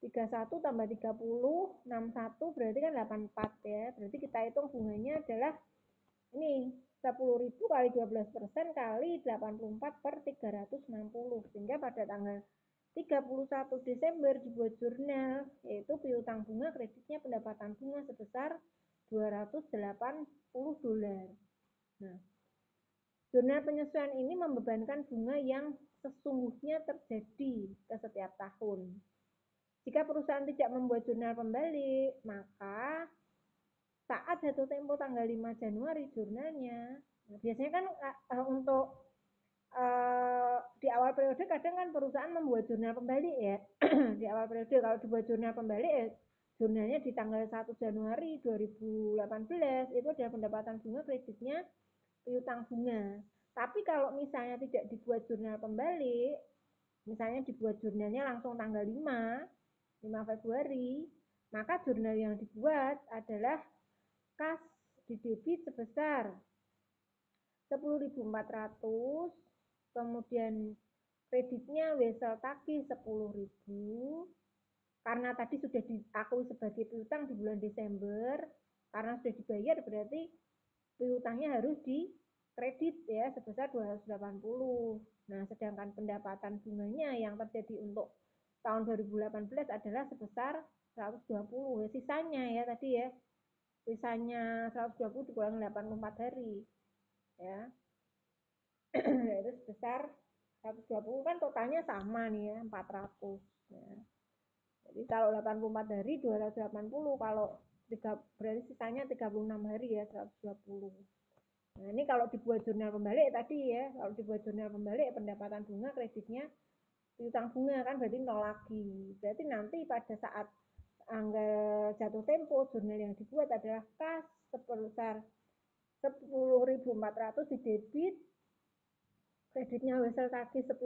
31 tambah 30, 61 berarti kan 84 ya. Berarti kita hitung bunganya adalah ini 10.000 kali 12% kali 84 per 360. Sehingga pada tanggal 31 Desember dibuat jurnal, yaitu piutang bunga kreditnya pendapatan bunga sebesar 280 dolar. Nah, jurnal penyesuaian ini membebankan bunga yang sesungguhnya terjadi ke setiap tahun. Jika perusahaan tidak membuat jurnal pembalik, maka saat jatuh tempo tanggal 5 Januari jurnalnya, nah, biasanya kan untuk di awal periode kadang kan perusahaan membuat jurnal pembalik ya. Di awal periode kalau dibuat jurnal pembalik ya, jurnalnya di tanggal 1 Januari 2018 itu adalah pendapatan bunga kreditnya piutang bunga. Tapi kalau misalnya tidak dibuat jurnal pembalik, misalnya dibuat jurnalnya langsung tanggal 5 Februari, maka jurnal yang dibuat adalah kas di debit sebesar 10.400, kemudian kreditnya wesel tagih 10.000, karena tadi sudah diakui sebagai piutang di bulan Desember, karena sudah dibayar berarti piutangnya harus dikredit ya sebesar 280. Nah, sedangkan pendapatan bunganya yang terjadi untuk tahun 2018 adalah sebesar 120. Ya, sisanya ya tadi ya. Sisanya 120 dikurangi 84 hari. Ya. Itu sebesar 120 kan totalnya sama nih ya, 400. Ya. Jadi kalau 84 hari 280, kalau berarti sisanya 36 hari ya 120. Nah, ini kalau dibuat jurnal pembalik tadi ya, kalau dibuat jurnal pembalik pendapatan bunga kreditnya piutang bunga kan berarti nol lagi. Berarti nanti pada saat tanggal jatuh tempo jurnal yang dibuat adalah kas sebesar 10.400 di debit, kreditnya wesel tagih 10.000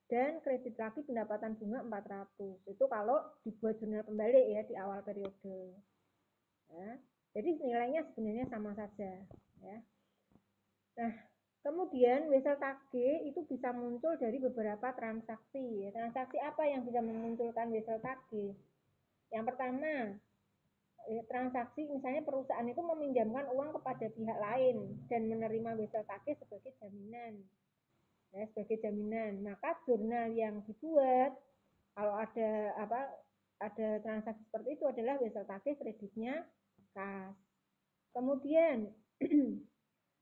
dan kredit lagi pendapatan bunga 400. Itu kalau dibuat jurnal pembalik ya di awal periode. Ya. Jadi nilainya sebenarnya sama saja ya. Nah, kemudian wesel tagih itu bisa muncul dari beberapa transaksi. Transaksi apa yang bisa memunculkan wesel tagih? Yang pertama, transaksi misalnya perusahaan itu meminjamkan uang kepada pihak lain dan menerima wesel tagih sebagai jaminan. Ya, sebagai jaminan. Maka jurnal yang dibuat kalau ada transaksi seperti itu adalah wesel tagih kreditnya kas. Kemudian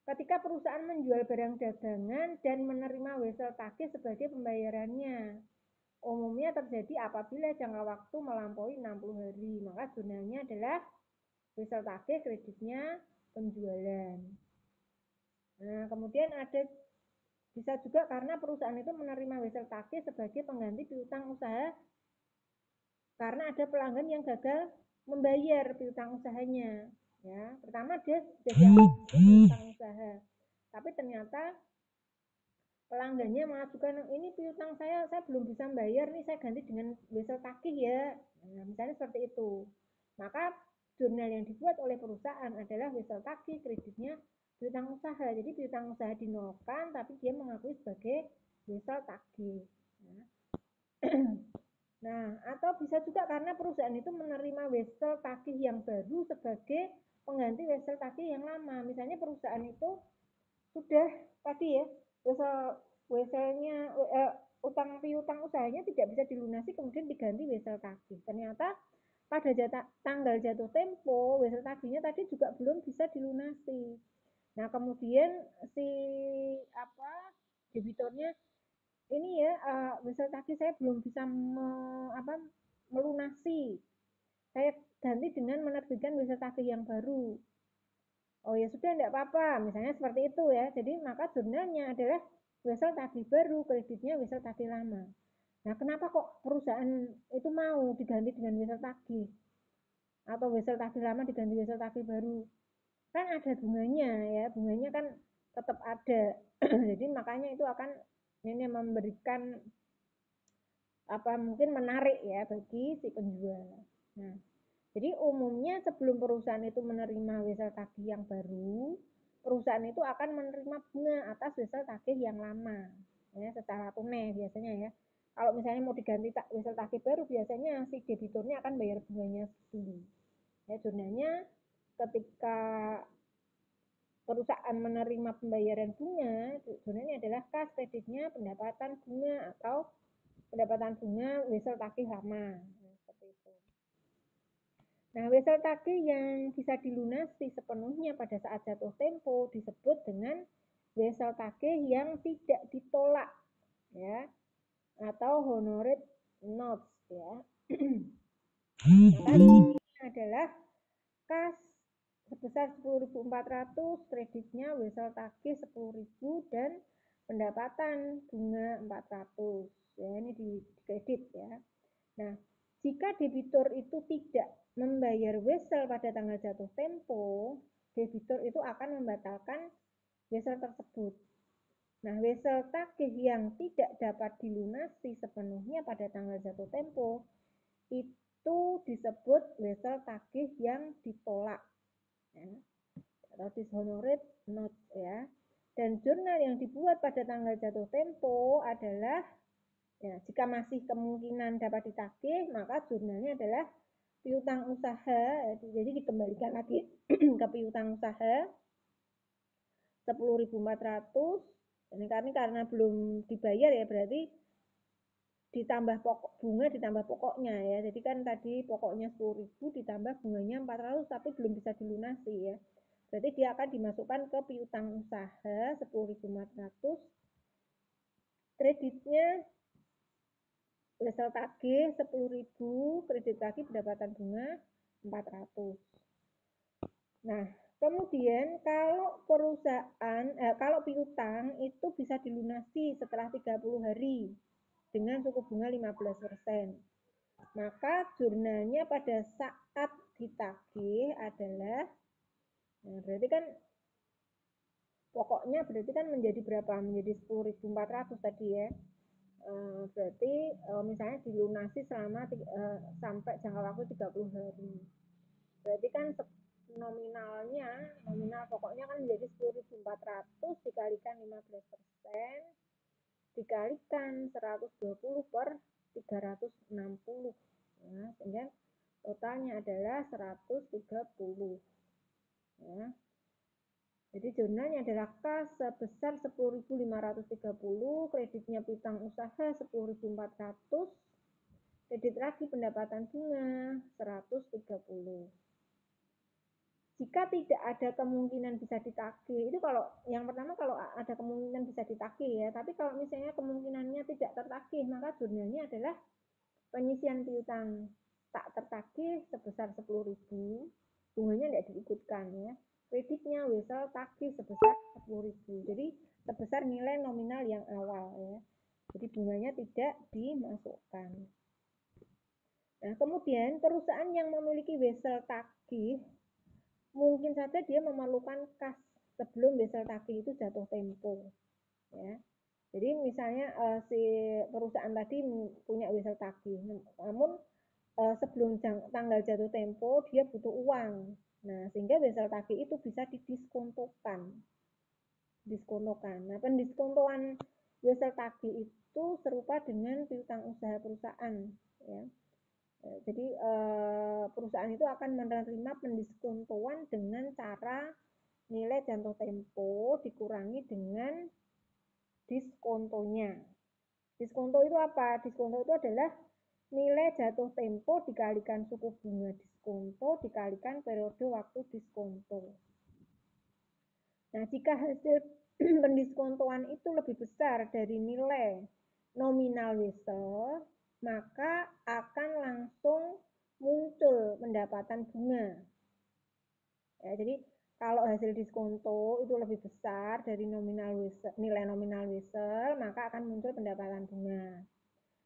ketika perusahaan menjual barang dagangan dan menerima wesel tagih sebagai pembayarannya. Umumnya terjadi apabila jangka waktu melampaui 60 hari, maka jurnalnya adalah wesel tagih kreditnya penjualan. Nah, kemudian bisa juga karena perusahaan itu menerima wesel tagih sebagai pengganti piutang usaha karena ada pelanggan yang gagal membayar piutang usahanya. Ya, pertama dia sudah piutang usaha, tapi ternyata pelanggannya mengajukan ini piutang saya belum bisa bayar nih, saya ganti dengan wesel tagih ya. Nah, misalnya seperti itu. Maka jurnal yang dibuat oleh perusahaan adalah wesel tagih, kreditnya piutang usaha. Jadi piutang usaha dinolkan, tapi dia mengakui sebagai wesel tagih. Nah, atau bisa juga karena perusahaan itu menerima wesel tagih yang baru sebagai pengganti wesel tagih yang lama. Misalnya perusahaan itu sudah tadi ya, weselnya utang piutang usahanya tidak bisa dilunasi, kemudian diganti wesel tagih. Ternyata pada tanggal jatuh tempo wesel tagihnya tadi juga belum bisa dilunasi. Nah, kemudian si debitornya ini ya, wesel tagih saya belum bisa melunasi. Saya ganti dengan menerbitkan wesel tagih yang baru. Oh ya sudah, tidak apa-apa, misalnya seperti itu ya. Jadi maka jurnalnya adalah wesel tagih baru, kreditnya wesel tagih lama. Nah, kenapa kok perusahaan itu mau diganti dengan wesel tagih? Atau wesel tagih lama diganti wesel tagih baru? Kan ada bunganya ya, bunganya kan tetap ada. Jadi makanya itu akan ini memberikan mungkin menarik ya bagi si penjual. Nah, jadi umumnya sebelum perusahaan itu menerima wesel tagih yang baru, perusahaan itu akan menerima bunga atas wesel tagih yang lama, ya secara tunai biasanya ya. Kalau misalnya mau diganti wesel tagih baru, biasanya si debiturnya akan bayar bunganya dulu. Ya, jurnalnya ketika perusahaan menerima pembayaran bunga, jurnalnya adalah kas, kreditnya pendapatan bunga atau pendapatan bunga wesel tagih lama. Nah, wesel tagih yang bisa dilunasi sepenuhnya pada saat jatuh tempo disebut dengan wesel tagih yang tidak ditolak, ya, atau honored notes, ya. Maka ini adalah kas sebesar 10.400, kreditnya wesel tagih 10.000 dan pendapatan bunga 400. Ya, ini di kredit ya. Nah, jika debitur itu tidak membayar wesel pada tanggal jatuh tempo, debitur itu akan membatalkan wesel tersebut. Nah, wesel tagih yang tidak dapat dilunasi sepenuhnya pada tanggal jatuh tempo itu disebut wesel tagih yang ditolak, ya, atau dishonored note ya. Dan jurnal yang dibuat pada tanggal jatuh tempo adalah, ya, jika masih kemungkinan dapat ditagih, maka jurnalnya adalah piutang usaha, jadi dikembalikan lagi ke piutang usaha 10.400. Ini karena belum dibayar ya, berarti ditambah pokok bunga ditambah pokoknya ya. Jadi kan tadi pokoknya 10.000 ditambah bunganya 400 tapi belum bisa dilunasi ya. Berarti dia akan dimasukkan ke piutang usaha 10.400. Kreditnya wesel tagih 10.000, kredit lagi pendapatan bunga 400. Nah, kemudian kalau kalau piutang itu bisa dilunasi setelah 30 hari dengan suku bunga 15%. Maka jurnalnya pada saat ditagih adalah, nah berarti kan pokoknya berarti kan menjadi berapa? Menjadi 10.400 tadi ya. Berarti misalnya dilunasi selama sampai jangka waktu 30 hari. Berarti kan nominal pokoknya kan menjadi 10.400 dikalikan 15% dikalikan 120 per 360. Nah, sehingga totalnya adalah 130. Ya. Jadi jurnalnya adalah kas sebesar 10.530, kreditnya piutang usaha 10.400, kredit lagi pendapatan bunga 130. Jika tidak ada kemungkinan bisa ditagih, itu kalau yang pertama kalau ada kemungkinan bisa ditagih ya, tapi kalau misalnya kemungkinannya tidak tertagih, maka jurnalnya adalah penyisian piutang tak tertagih sebesar 10.000, bunganya tidak diikutkan ya. Kreditnya wesel tagih sebesar 10.000. Jadi sebesar nilai nominal yang awal ya. Jadi bunganya tidak dimasukkan. Nah, kemudian perusahaan yang memiliki wesel tagih mungkin saja dia memerlukan kas sebelum wesel tagih itu jatuh tempo. Ya. Jadi misalnya si perusahaan tadi punya wesel tagih, namun sebelum tanggal jatuh tempo dia butuh uang. Nah, sehingga wesel tagih itu bisa didiskontokan. Nah, pendiskontoan wesel tagih itu serupa dengan piutang usaha perusahaan, ya. Jadi perusahaan itu akan menerima pendiskontoan dengan cara nilai jatuh tempo dikurangi dengan diskontonya. Diskonto itu apa? Diskonto itu adalah nilai jatuh tempo dikalikan suku bunga diskonto dikalikan periode waktu diskonto. Nah, jika hasil pendiskontoan itu lebih besar dari nilai nominal wesel, maka akan langsung muncul pendapatan bunga. Ya, jadi kalau hasil diskonto itu lebih besar dari nilai nominal wesel, maka akan muncul pendapatan bunga.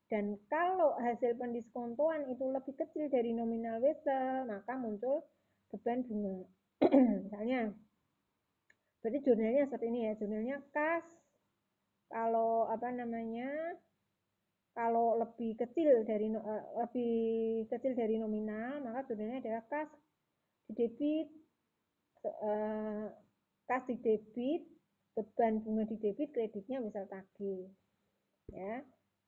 Dan kalau hasil pendiskontoan itu lebih kecil dari nominal wesel, maka muncul beban bunga. Misalnya, berarti jurnalnya seperti ini ya, jurnalnya kas. Kalau kalau lebih kecil dari nominal, maka jurnalnya adalah kas di debit, kas di debit, beban bunga di debit, kreditnya misal tagih. Ya.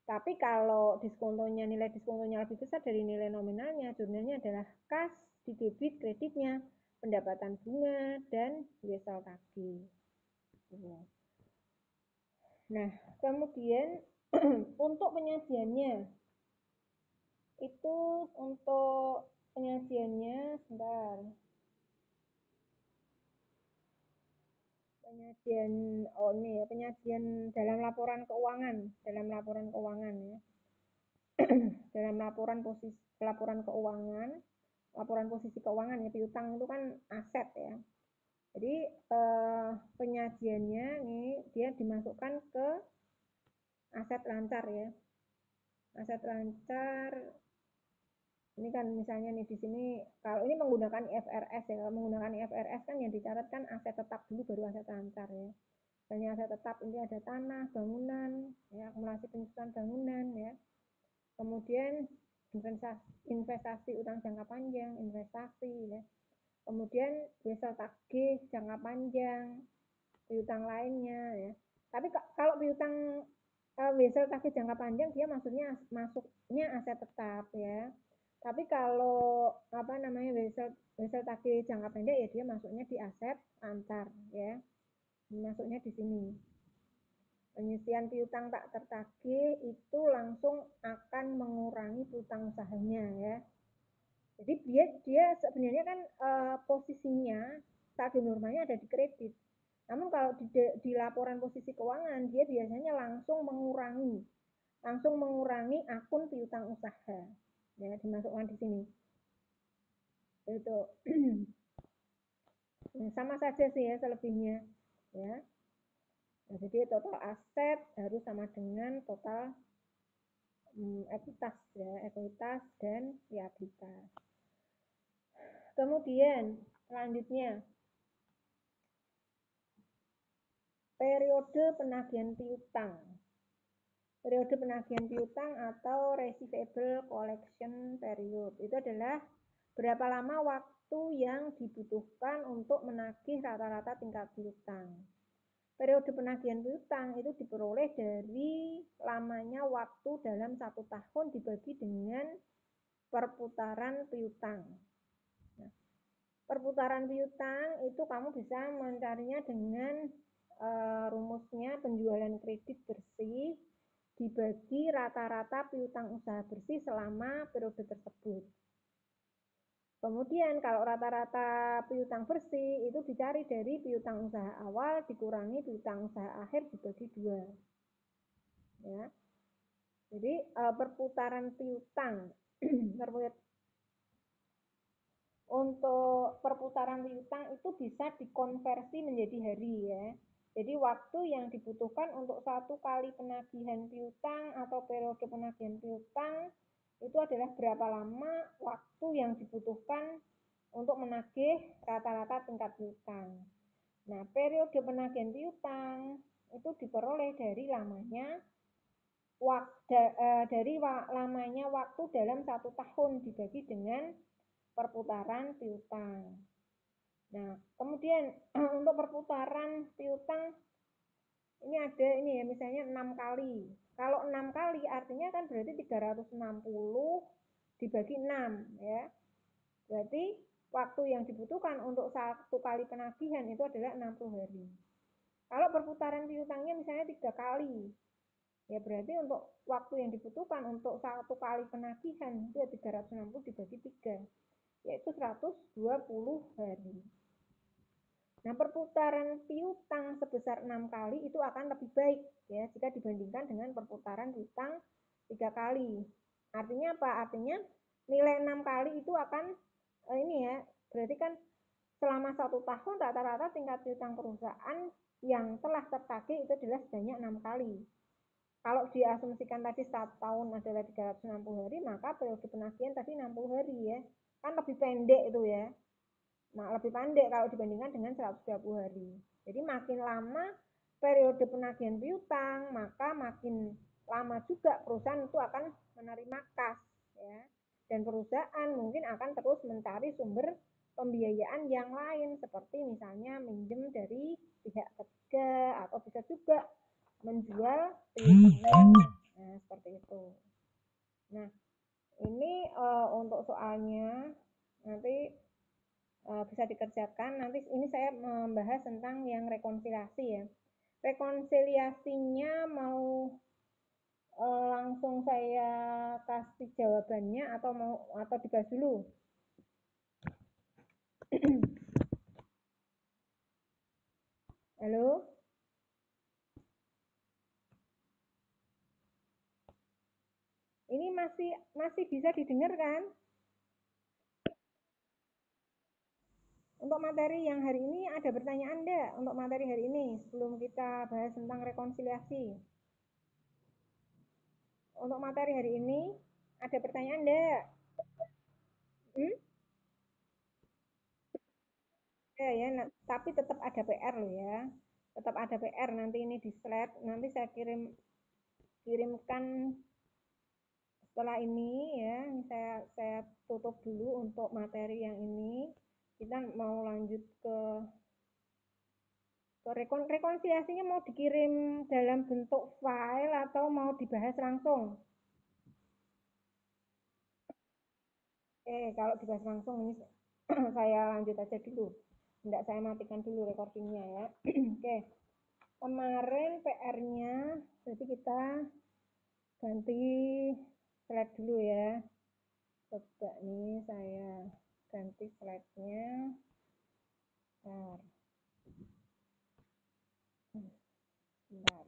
Tapi kalau nilai diskontonya lebih besar dari nilai nominalnya, jurnalnya adalah kas di debit, kreditnya, pendapatan bunga, dan wesel tagih. Nah, kemudian untuk penyajiannya, itu untuk penyajiannya, sebentar. Penyajian dalam laporan keuangan ya. Dalam laporan posisi keuangan ya, piutang itu kan aset ya. Jadi penyajiannya nih dia dimasukkan ke aset lancar ya. Aset lancar ini kan misalnya nih di sini kalau ini menggunakan IFRS ya. Kalau menggunakan IFRS kan yang dicatatkan aset tetap dulu baru aset lancar ya. Misalnya aset tetap ini ada tanah, bangunan, ya, akumulasi penyusunan bangunan ya. Kemudian investasi utang jangka panjang, investasi ya. Kemudian wesel tagih jangka panjang, piutang lainnya ya. Tapi kalau piutang wesel tagih jangka panjang dia masuknya aset tetap ya. Tapi kalau wesel tagih jangka pendek ya dia masuknya di aset lancar ya. Masuknya di sini. Penyisian piutang tak tertagih itu langsung akan mengurangi piutang usahanya ya. Jadi dia sebenarnya kan posisinya saldo normanya ada di kredit. Namun kalau di laporan posisi keuangan dia biasanya langsung mengurangi akun piutang usaha. Ya, dimasukkan di sini. Itu. Sama saja sih ya selebihnya. Ya. Nah, jadi total aset harus sama dengan total ekuitas dan liabilitas. Kemudian selanjutnya periode penagihan piutang. Periode penagihan piutang atau receivable collection period itu adalah berapa lama waktu yang dibutuhkan untuk menagih rata-rata tingkat piutang. Periode penagihan piutang itu diperoleh dari lamanya waktu dalam 1 tahun dibagi dengan perputaran piutang. Nah, perputaran piutang itu kamu bisa mencarinya dengan rumusnya penjualan kredit bersih dibagi rata-rata piutang usaha bersih selama periode tersebut. Kemudian kalau rata-rata piutang bersih itu dicari dari piutang usaha awal dikurangi piutang usaha akhir dibagi 2. Ya. Jadi perputaran piutang untuk perputaran piutang itu bisa dikonversi menjadi hari ya. Jadi waktu yang dibutuhkan untuk 1 kali penagihan piutang atau periode penagihan piutang itu adalah berapa lama waktu yang dibutuhkan untuk menagih rata-rata tingkat piutang. Nah, periode penagihan piutang itu diperoleh dari lamanya dari lamanya waktu dalam 1 tahun dibagi dengan perputaran piutang. Nah, kemudian untuk perputaran piutang ini ada ini ya, misalnya 6 kali. Kalau 6 kali artinya kan berarti 360 dibagi 6 ya. Berarti waktu yang dibutuhkan untuk 1 kali penagihan itu adalah 60 hari. Kalau perputaran piutangnya misalnya 3 kali, ya berarti untuk waktu yang dibutuhkan untuk 1 kali penagihan itu 360 dibagi 3, yaitu 120 hari. Nah, perputaran piutang sebesar 6 kali itu akan lebih baik ya jika dibandingkan dengan perputaran piutang 3 kali. Artinya apa? Artinya nilai 6 kali itu akan ini ya, berarti kan selama 1 tahun rata-rata tingkat piutang perusahaan yang telah tertagih itu adalah sebanyak 6 kali. Kalau diasumsikan tadi 1 tahun adalah 360 hari, maka periode penagihan tadi 60 hari ya. Kan lebih pendek itu ya. Nah, lebih pendek kalau dibandingkan dengan 120 hari. Jadi makin lama periode penagihan piutang, maka makin lama juga perusahaan itu akan menerima kas ya. Dan perusahaan mungkin akan terus mencari sumber pembiayaan yang lain seperti misalnya minjem dari pihak ketiga atau bisa juga menjual piutangnya. Nah, seperti itu. Nah, ini untuk soalnya nanti bisa dikerjakan. Nanti ini saya membahas tentang yang rekonsiliasi ya. Rekonsiliasinya mau langsung saya kasih jawabannya atau dibahas dulu? Halo? Ini masih bisa didengar kan? Untuk materi yang hari ini ada pertanyaan enggak untuk materi hari ini sebelum kita bahas tentang rekonsiliasi? Untuk materi hari ini ada pertanyaan enggak? Hmm? Ya, tapi tetap ada PR loh ya. Tetap ada PR nanti ini di slide. Nanti saya kirimkan setelah ini ya. Saya tutup dulu untuk materi yang ini. Kita mau lanjut ke rekonsiliasinya mau dikirim dalam bentuk file atau mau dibahas langsung? Kalau dibahas langsung ini saya lanjut aja dulu. Enggak, saya matikan dulu recordingnya ya. Oke. Kemarin PR-nya, jadi kita ganti slide dulu ya. Coba nih saya ganti slide-nya. Bentar. Bentar.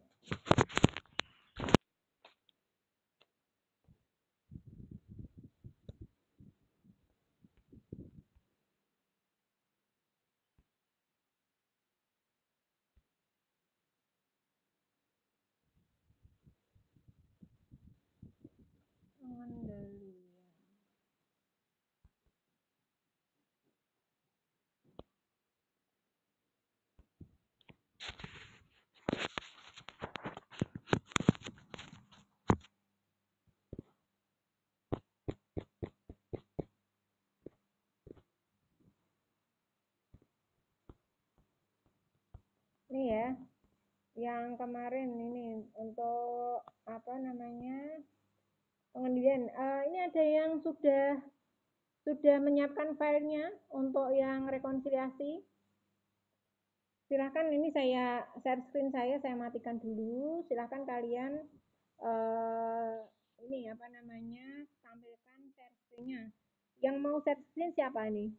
Pengendalian. Ini ya, yang kemarin ini untuk apa namanya pengendalian. Ini ada yang sudah menyiapkan filenya untuk yang rekonsiliasi. Silahkan ini saya share screen saya matikan dulu. Silahkan kalian ini apa namanya tampilkan share screen-nya. Yang mau share screen siapa nih?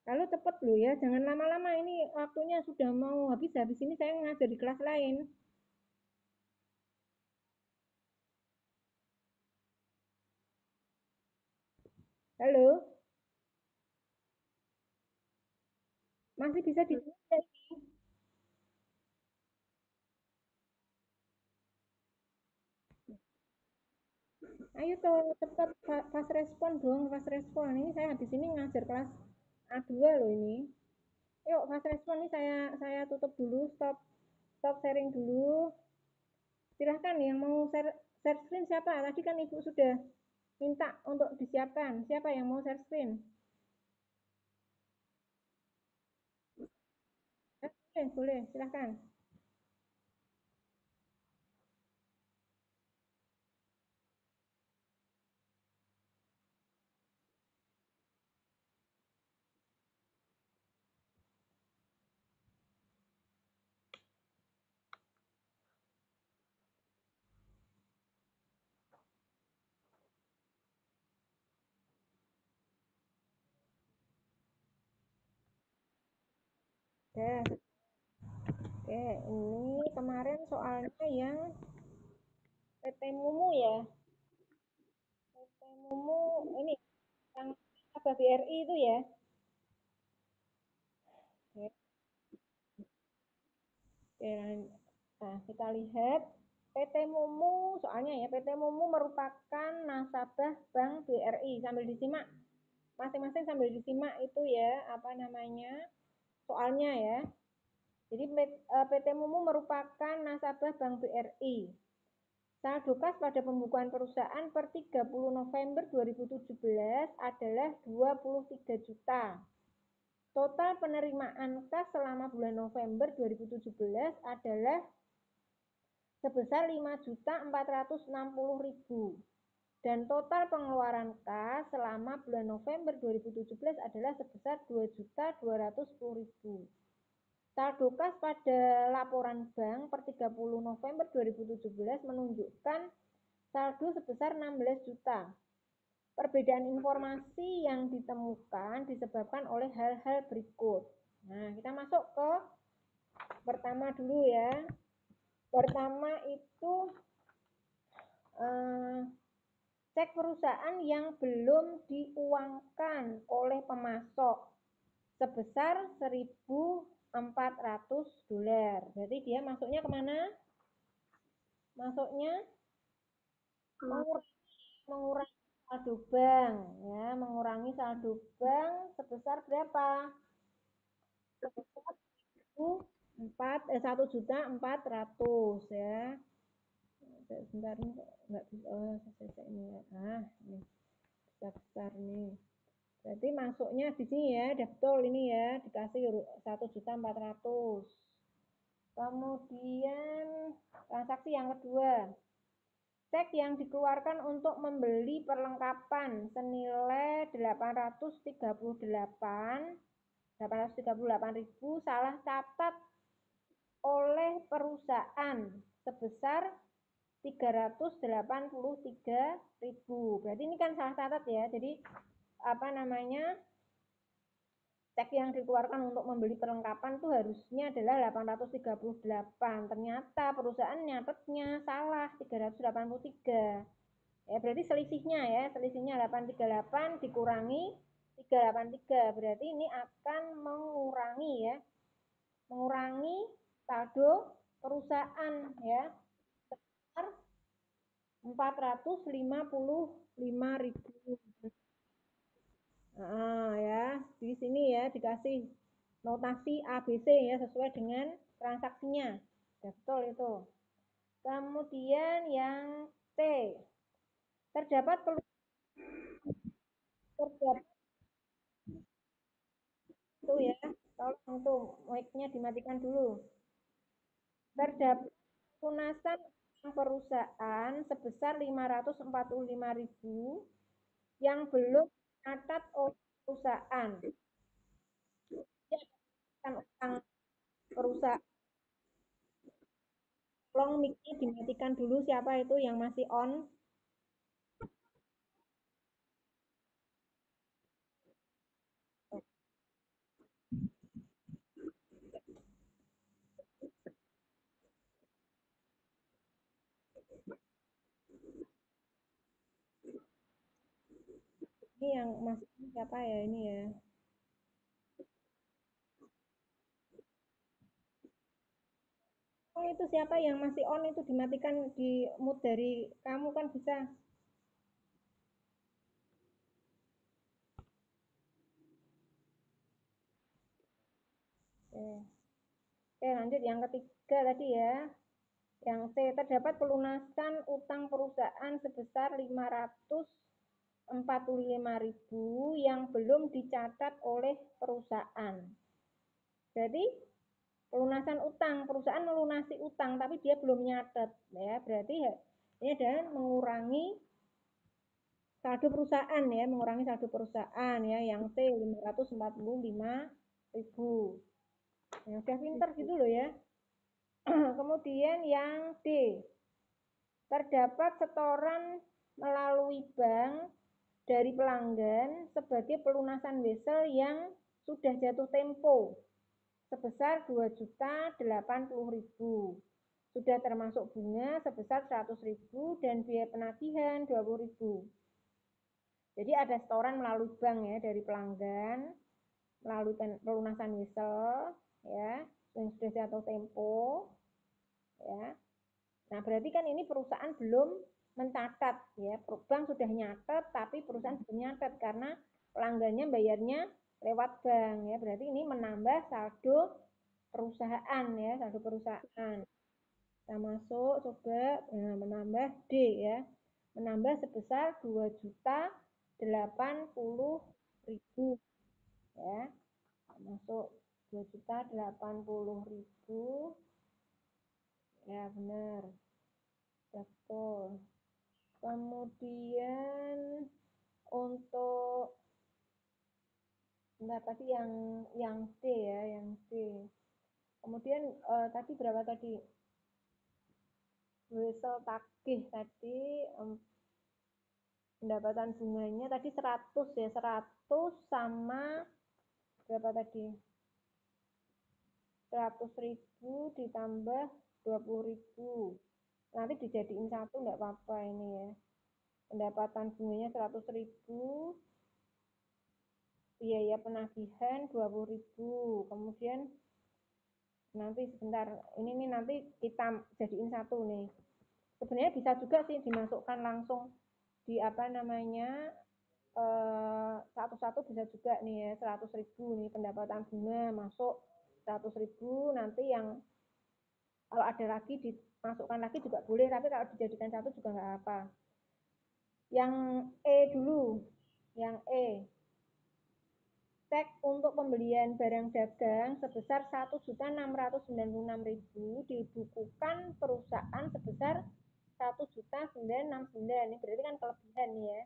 Lalu cepet loh ya, jangan lama-lama ini waktunya sudah mau habis ini saya ngajar di kelas lain. Halo, masih bisa didengar? Ayo tuh cepet fast respon dong, fast respon. Ini saya habis ini ngajar kelas A2 loh ini. Yuk fast respon nih saya tutup dulu, stop Stop sharing dulu. Silahkan yang mau share screen siapa? Tadi kan Ibu sudah minta untuk disiapkan. Siapa yang mau share screen? Boleh, silahkan. Oke, ini kemarin soalnya yang PT Mumu ya. PT Mumu ini yang apa BRI itu ya. Oke, nah kita lihat PT Mumu, soalnya ya PT Mumu merupakan nasabah Bank BRI. Sambil disimak, masing-masing sambil disimak itu ya, apa namanya, soalnya ya. Jadi PT Mumu merupakan nasabah Bank BRI. Saldo kas pada pembukuan perusahaan per 30 November 2017 adalah 23 juta. Total penerimaan kas selama bulan November 2017 adalah sebesar 5.460.000 dan total pengeluaran kas selama bulan November 2017 adalah sebesar 2.210.000. Saldo kas pada laporan bank per 30 November 2017 menunjukkan saldo sebesar 16 juta. Perbedaan informasi yang ditemukan disebabkan oleh hal-hal berikut. Nah, kita masuk ke pertama dulu ya. Pertama itu cek perusahaan yang belum diuangkan oleh pemasok sebesar $1.400. Jadi dia masuknya kemana? Masuknya mengurangi saldo bank ya, mengurangi saldo bank sebesar berapa? Sebesar 1.400.000 ya. Sebentar nih nggak bisa, saya ini ya. Ini besar nih. Berarti masuknya di sini ya, betul ini ya, dikasih 1.400.000. Kemudian transaksi yang kedua, cek yang dikeluarkan untuk membeli perlengkapan senilai 838.000 salah catat oleh perusahaan sebesar 383.000. Berarti ini kan salah catat ya. Jadi apa namanya, cek yang dikeluarkan untuk membeli perlengkapan itu harusnya adalah 838. Ternyata perusahaan nyatetnya salah 383. Ya, berarti selisihnya 838 dikurangi 383. Berarti ini akan mengurangi ya. Mengurangi saldo perusahaan ya. Sebesar 455.000. Nah, ya, di sini ya dikasih notasi ABC ya sesuai dengan transaksinya. Betul itu. Kemudian yang C, terdapat itu ya, tolong tuh mic-nya dimatikan dulu. Terdapat lunasan perusahaan sebesar 545.000 yang belum catat oleh perusahaan. Kan utang perusahaan. Tolong mic-nya dimatikan dulu, siapa itu yang masih on? Ini yang masih siapa ya ini ya? Oh, itu siapa yang masih on itu dimatikan di mute dari kamu kan bisa. Oke. Oke, lanjut yang ketiga tadi ya. Yang C, terdapat pelunasan utang perusahaan sebesar 545.000 yang belum dicatat oleh perusahaan. Jadi pelunasan utang, perusahaan melunasi utang tapi dia belum nyatet ya. Berarti ya, ini adalah mengurangi saldo perusahaan ya, mengurangi saldo perusahaan ya. Yang C 545.000. Yang sudah pinter gitu loh ya. Kemudian yang D, terdapat setoran melalui bank dari pelanggan sebagai pelunasan wesel yang sudah jatuh tempo sebesar 2.080.000. Sudah termasuk bunga sebesar 100.000 dan biaya penagihan 20.000. Jadi ada setoran melalui bank ya dari pelanggan melalui pelunasan wesel ya yang sudah jatuh tempo ya. Nah, berarti kan ini perusahaan belum mencatat ya. Bank sudah nyatet tapi perusahaan belum nyatet karena pelanggannya bayarnya lewat bank ya. Berarti ini menambah saldo perusahaan ya, saldo perusahaan. Kita masuk coba menambah D ya. Menambah sebesar 2.080.000 ya. Masuk 2.080.000 ya benar. Betul. Kemudian untuk enggak tadi yang D ya, yang D. Kemudian tadi berapa tadi? Wesel tagih tadi pendapatan bunganya tadi 100 ya, 100 sama berapa tadi? 100.000 ditambah 20.000. Nanti dijadiin satu enggak apa-apa ini ya. Pendapatan bunganya 100.000, biaya penagihan 20.000. Kemudian nanti sebentar, ini nih nanti kita jadiin satu nih. Sebenarnya bisa juga sih dimasukkan langsung di apa namanya satu-satu bisa juga nih ya 100.000 nih pendapatan bunga masuk 100.000, nanti yang kalau ada lagi dimasukkan lagi juga boleh, tapi kalau dijadikan satu juga nggak apa. Yang E dulu, yang E, cek untuk pembelian barang dagang sebesar 1.696.000 dibukukan perusahaan sebesar 1.969. Ini berarti kan kelebihan nih ya.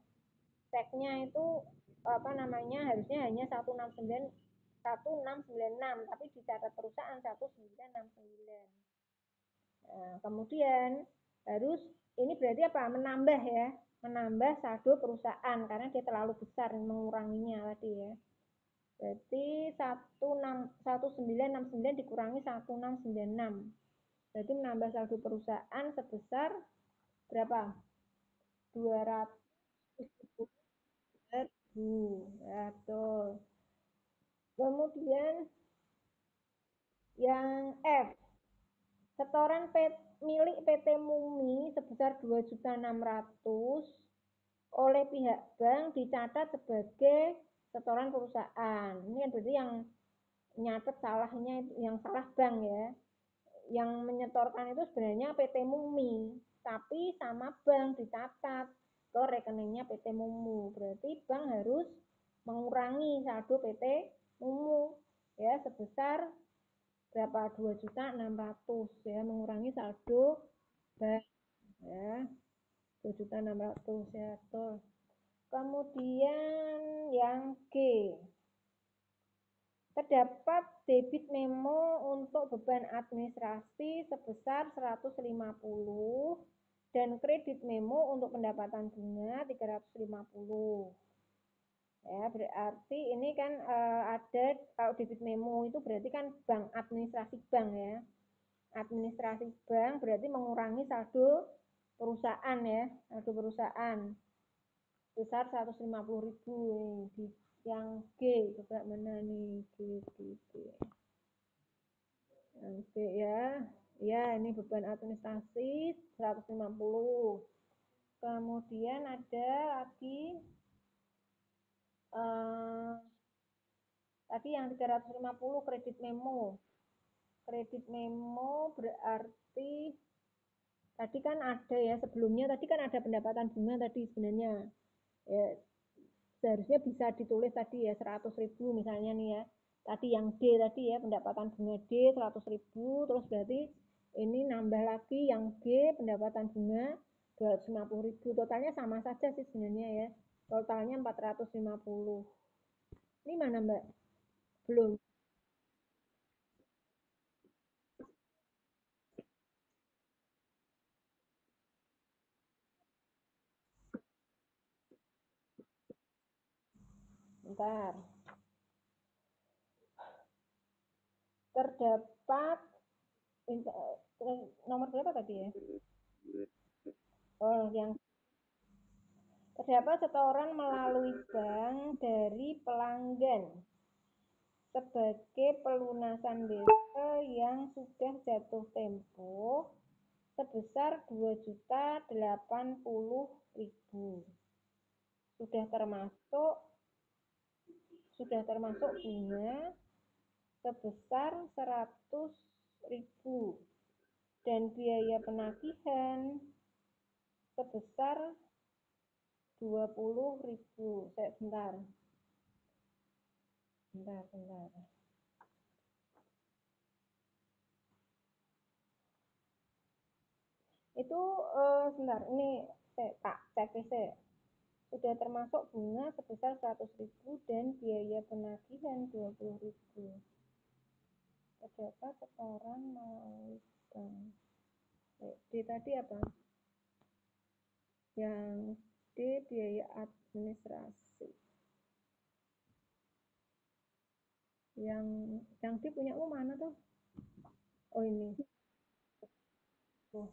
Ceknya itu apa namanya harusnya hanya 1696 tapi dicatat perusahaan 1969. Nah, kemudian harus ini berarti apa? Menambah ya, menambah saldo perusahaan karena dia terlalu besar menguranginya tadi ya. Berarti 1969 dikurangi 1696. Berarti menambah saldo perusahaan sebesar berapa? 200.000. Ya, betul. Kemudian yang F, setoran milik PT Mumi sebesar 2.600.000 oleh pihak bank dicatat sebagai setoran perusahaan. Ini kan berarti yang nyatet salahnya yang salah bank ya. Yang menyetorkan itu sebenarnya PT Mumi, tapi sama bank dicatat ke rekeningnya PT Mumu. Berarti bank harus mengurangi saldo PT Mumu ya sebesar berapa 2.600.000 ya, mengurangi saldo bank ya 2.600.000 ya betul. Kemudian yang G, terdapat debit memo untuk beban administrasi sebesar 150 dan kredit memo untuk pendapatan bunga 350. Ya, berarti ini kan ada kalau debit memo itu berarti kan bank, administrasi bank ya. Administrasi bank berarti mengurangi saldo perusahaan ya, saldo perusahaan besar 150.000 nih. Di yang G coba mana nih G. Yang G ya. Ya, ini beban administrasi 150. Kemudian ada lagi tadi yang 350 kredit memo. Kredit memo berarti tadi kan ada ya sebelumnya tadi kan ada pendapatan bunga tadi sebenarnya ya, seharusnya bisa ditulis tadi ya 100.000 misalnya nih ya. Tadi yang D tadi ya pendapatan bunga D 100.000 terus berarti ini nambah lagi yang G pendapatan bunga 250.000 totalnya sama saja sih sebenarnya ya. Totalnya 450. Ini mana Mbak? Belum. Bentar. Terdapat nomor berapa tadi ya? Oh, yang terdapat setoran melalui bank dari pelanggan sebagai pelunasan desa yang sudah jatuh tempo sebesar 2.080.000. Sudah termasuk sudah termasuk bunga sebesar 100.000 dan biaya penagihan sebesar 20.000. Bentar. Bentar. Itu sebentar, ini saya tak cek saya. Sudah termasuk bunga sebesar 100.000 dan biaya penagihan 20.000. Terdapat setoran melalui bank. D tadi apa? Yang D biaya administrasi. Yang D punya mana tuh? Oh ini. Tuh.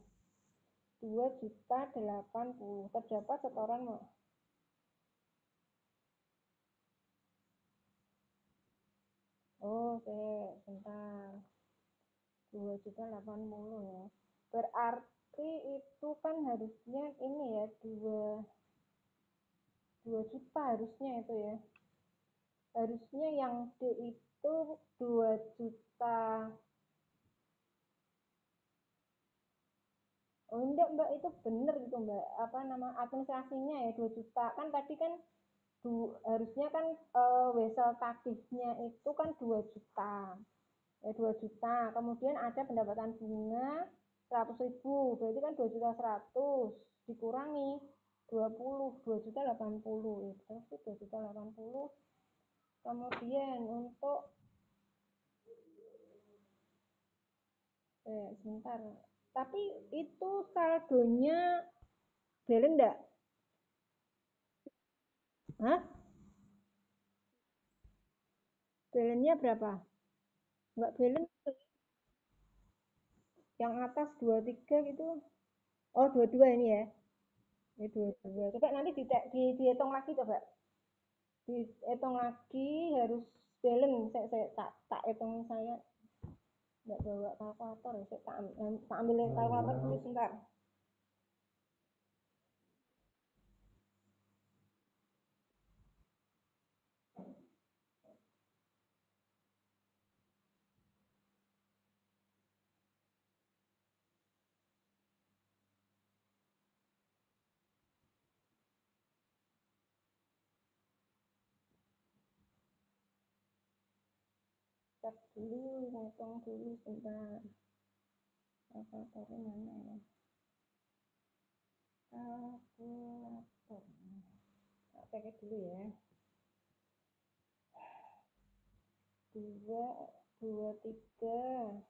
2.080. Terdapat setoran. Oh, bentar. 2.080 ya. Berarti itu kan harusnya ini ya 2 juta harusnya itu ya. Harusnya yang D itu 2 juta. Oh enggak Mbak, itu bener gitu Mbak. Apa nama administrasinya ya 2 juta. Kan tadi kan harusnya kan wesel tagihnya itu kan 2 juta. Ya 2 juta. Kemudian ada pendapatan bunga 100.000. Berarti kan 2.100.000 dikurangi 2.080.000 itu sih 2.080.000. Kemudian untuk sebentar. Tapi itu saldonya balance enggak? Hah? Balance-nya berapa? Enggak balance. Yang atas 23 gitu. Oh, 22 ini ya. Ini 22. Coba nanti dihitung lagi coba. Dihitung lagi harus balance. Saya tak hitung saya nggak bawa kalkulator ya. Saya tak ambil kalkulator dulu sebentar. Cek dulu, ngitung dulu sebentar. Kalkulatornya mana ya? Kalkulator. Tak cek dulu ya. Dua, dua, tiga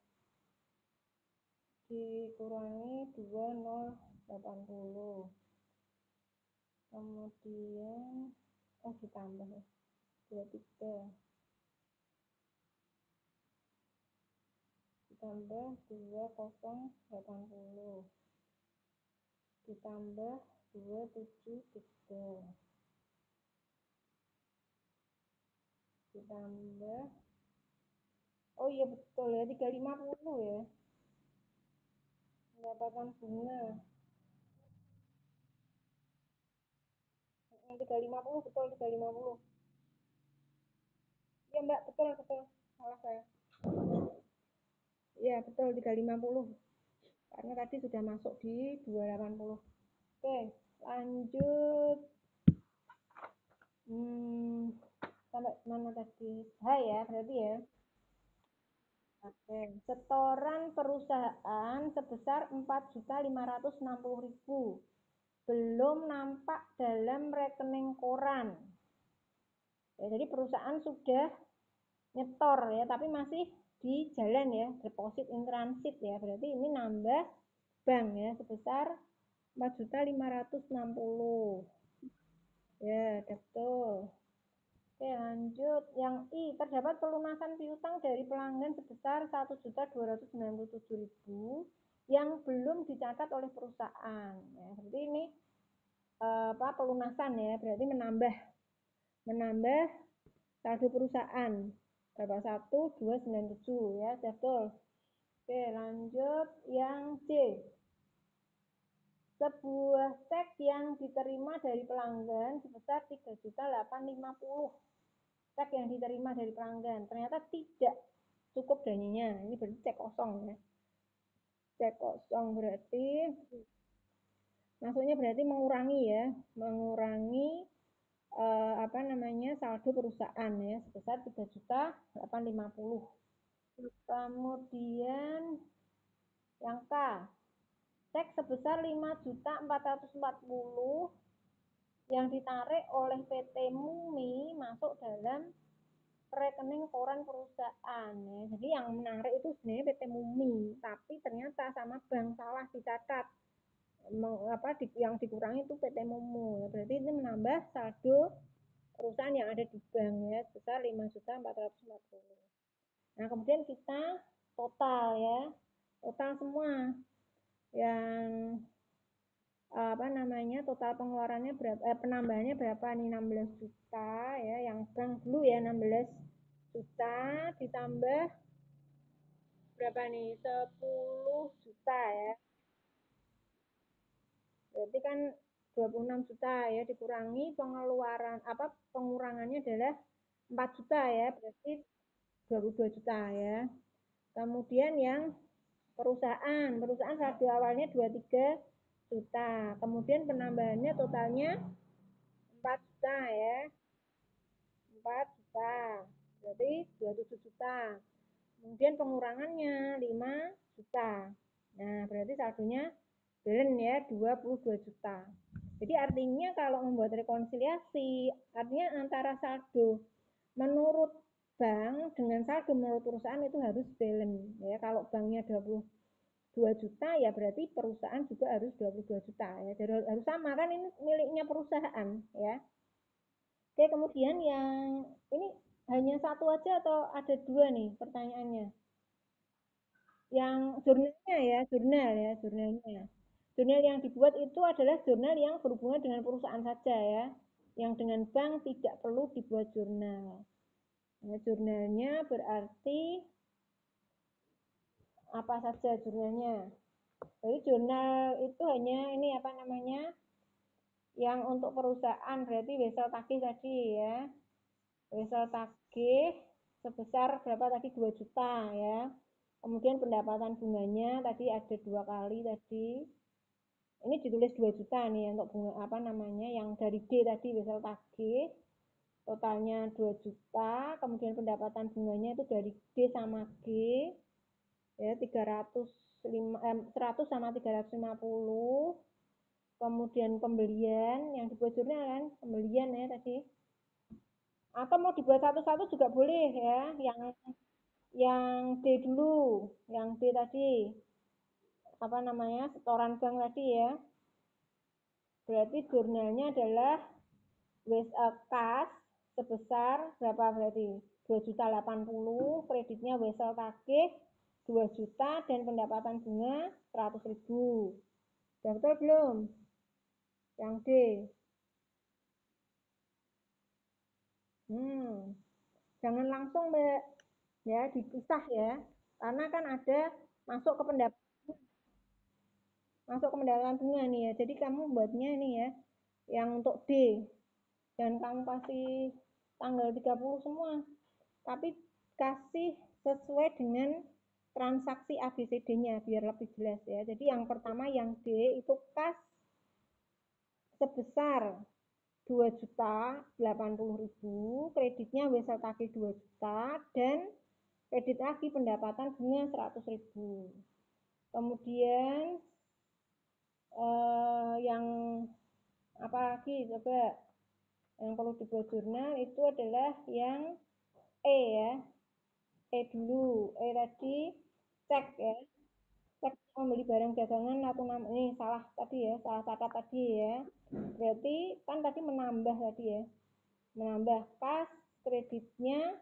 dikurangi 2080. Kemudian ditambah ya 23 ditambah 2080 ditambah 273 ditambah oh iya betul ya 350 ya pendapatan bunga 350 betul 350 iya mbak betul betul salah saya Iya, betul 350. Karena tadi sudah masuk di 280. Oke, lanjut. Sampai mana tadi? H ya, berarti ya. Oke. Setoran perusahaan sebesar 4.560.000 belum nampak dalam rekening koran. Ya, jadi perusahaan sudah nyetor ya, tapi masih di jalan ya, deposit in transit ya. Berarti ini nambah bank ya sebesar 4.560. Ya, betul. Oke, lanjut. Yang I, terdapat pelunasan piutang dari pelanggan sebesar 1.297.000 yang belum dicatat oleh perusahaan. Ya, berarti ini pelunasan ya, berarti menambah saldo perusahaan. Berapa? 1.297 ya, betul. Oke, lanjut yang C. Sebuah cek yang diterima dari pelanggan sebesar 3.850. Cek yang diterima dari pelanggan ternyata tidak cukup dananya. Ini berarti cek kosong ya. Cek kosong berarti maksudnya berarti mengurangi ya, mengurangi saldo perusahaan ya sebesar 3.850. Kemudian yang K, cek sebesar 5.440 yang ditarik oleh PT Mumi masuk dalam rekening koran perusahaan ya. Jadi yang menarik itu sebenarnya PT Mumi, tapi ternyata sama bank salah dicatat. Yang dikurangi itu PT Mumu ya. Berarti ini menambah saldo perusahaan yang ada di bank ya sebesar 5.440. Nah, kemudian kita total ya. Total semua yang total pengeluarannya berapa, penambahannya berapa nih, 16 juta ya, yang bank dulu ya 16 juta ditambah berapa nih, 10 juta ya, berarti kan 26 juta ya, dikurangi pengurangannya adalah 4 juta ya, berarti 22 juta ya. Kemudian yang perusahaan saldo awalnya 23 juta, kemudian penambahannya totalnya 4 juta ya, 4 juta, berarti 27 juta. Kemudian pengurangannya 5 juta. Nah, berarti saldonya balance ya 22 juta. Jadi artinya kalau membuat rekonsiliasi, artinya antara saldo menurut bank dengan saldo menurut perusahaan itu harus balance ya. Kalau banknya 22 juta ya berarti perusahaan juga harus 22 juta ya. Jadi harus sama kan, ini miliknya perusahaan ya. Oke, kemudian yang ini hanya satu aja atau ada dua nih pertanyaannya? Yang jurnalnya ya, jurnalnya. Jurnal yang dibuat itu adalah jurnal yang berhubungan dengan perusahaan saja ya. Yang dengan bank tidak perlu dibuat jurnal. Nah, jurnalnya berarti apa saja jurnalnya? Jadi jurnal itu hanya ini yang untuk perusahaan berarti wesel tagih tadi ya. Wesel tagih sebesar berapa tadi, 2 juta ya. Kemudian pendapatan bunganya tadi ada 2 kali tadi. Ini ditulis 2 juta nih untuk bunga yang dari D tadi wesel tagih. Totalnya 2 juta, kemudian pendapatan bunganya itu dari D sama G ya 100 sama 350. Kemudian pembelian yang dibuat jurnal kan, pembelian ya tadi, atau mau dibuat satu-satu juga boleh ya, yang D dulu, yang D tadi setoran bank tadi ya, berarti jurnalnya adalah kas sebesar berapa, berarti 2.080.000, kreditnya wesel tagih 2 juta dan pendapatan bunga 100.000. Sudah betul belum yang D? Jangan langsung Mbak ya, dipisah ya, karena kan ada masuk ke pendapatan bunga nih ya. Jadi kamu buatnya ini ya, yang untuk D dan kamu kasih tanggal 30 semua, tapi kasih sesuai dengan transaksi ABCD-nya biar lebih jelas ya. Jadi yang pertama yang D itu kas sebesar 2.080.000, kreditnya wesel kaki 2 juta, dan kredit lagi pendapatan bunga 100.000. Kemudian yang apa lagi coba yang perlu dibuat jurnal itu adalah yang E ya. Dulu tadi cek ya, cek membeli barang dagangan atau ini salah tadi ya, salah catat tadi ya. Berarti kan tadi menambah tadi ya, menambah kas kreditnya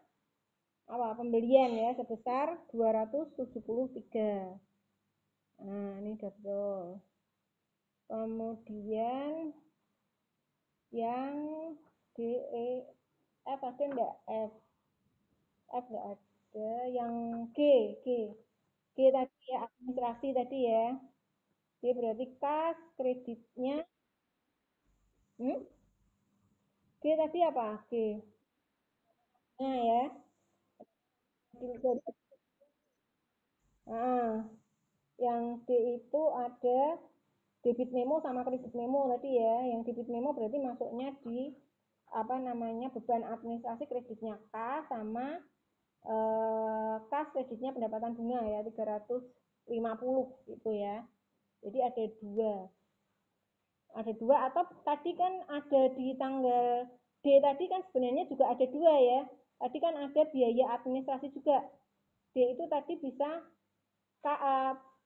apa pembelian ya sebesar 273. Nah ini udah betul. Kemudian yang D E F ada enggak? F enggak ada. Yang G tadi ya administrasi tadi ya. G berarti kas kreditnya. G tadi apa? G. Nah ya. Nah, yang D itu ada debit memo sama kredit memo tadi ya. Yang debit memo berarti masuknya di apa namanya beban administrasi kreditnya K sama kas kreditnya pendapatan bunga ya 350 gitu ya. Jadi ada dua atau tadi kan ada di tanggal D tadi kan sebenarnya juga ada dua ya. Tadi kan ada biaya administrasi juga. D itu tadi bisa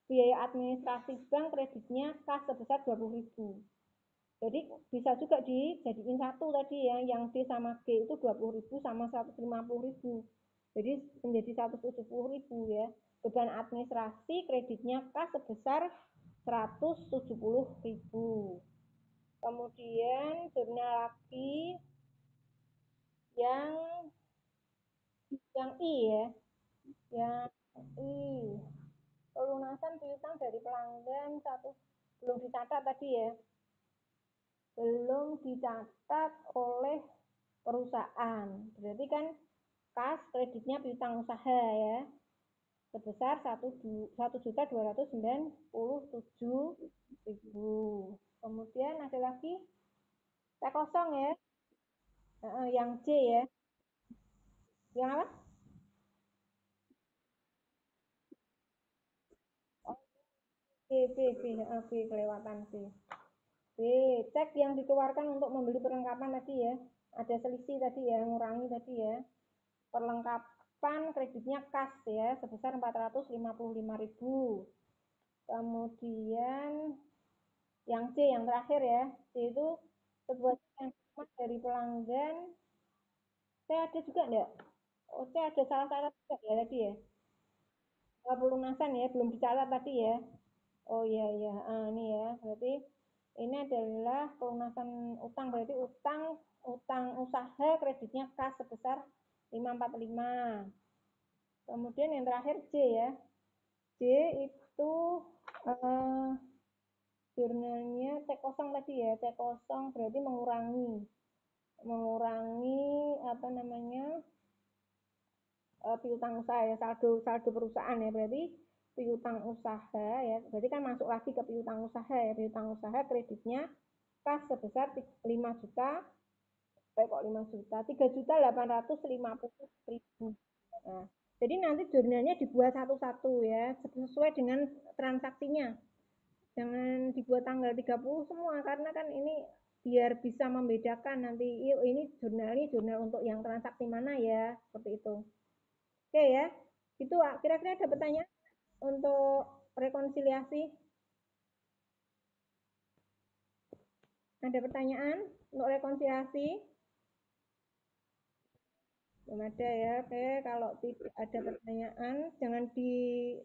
biaya administrasi bank kreditnya kas sebesar 20.000. Jadi bisa juga dijadiin satu tadi ya, yang D sama G itu 20.000 sama 150.000. Jadi menjadi 170.000 ya. Beban administrasi kreditnya kas sebesar 170.000. Kemudian jurnal lagi yang I ya. Yang I pelunasan piutang dari pelanggan satu belum dicatat tadi ya. Belum dicatat oleh perusahaan. Berarti kan kas kreditnya piutang usaha ya sebesar 1.297.000. Kemudian ada lagi T kosong ya, yang C ya, yang apa? Oh, B kelewatan B. B cek yang dikeluarkan untuk membeli perlengkapan tadi ya, ada selisih tadi ya, ngurangi tadi ya. Perlengkapan kreditnya kas ya sebesar 455.000. Kemudian yang C yang terakhir ya, C itu sebuah yang dari pelanggan. C ada juga enggak? Oh, C ada salah juga ya tadi ya. Pelunasan ya, belum dicatat tadi ya. Oh iya iya, ini ya. Berarti ini adalah pelunasan utang, berarti utang usaha kreditnya kas sebesar 545. Kemudian yang terakhir C ya. C itu eh, jurnalnya T kosong tadi ya, T kosong berarti mengurangi apa namanya piutang usaha ya, saldo perusahaan ya, berarti piutang usaha ya, berarti kan masuk lagi ke piutang usaha ya, piutang usaha kreditnya kas sebesar 5 juta, kok 5 juta, 3.850.000. Nah, jadi nanti jurnalnya dibuat satu-satu ya, sesuai dengan transaksinya. Jangan dibuat tanggal 30 semua karena kan ini biar bisa membedakan nanti ini jurnal untuk yang transaksi mana ya, seperti itu. Oke ya, itu kira-kira ada pertanyaan untuk rekonsiliasi? Ada pertanyaan untuk rekonsiliasi? Belum ada ya. Oke, kalau tidak ada pertanyaan, jangan di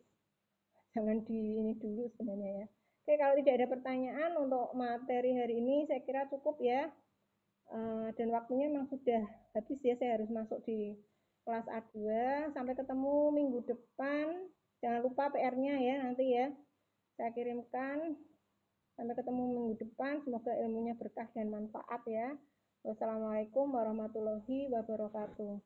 ini dulu sebenarnya ya. Oke, kalau tidak ada pertanyaan untuk materi hari ini, saya kira cukup ya. Dan waktunya memang sudah habis ya, saya harus masuk di kelas A2. Sampai ketemu minggu depan. Jangan lupa PR-nya ya nanti ya. Saya kirimkan. Sampai ketemu minggu depan. Semoga ilmunya berkah dan manfaat ya. Wassalamualaikum warahmatullahi wabarakatuh.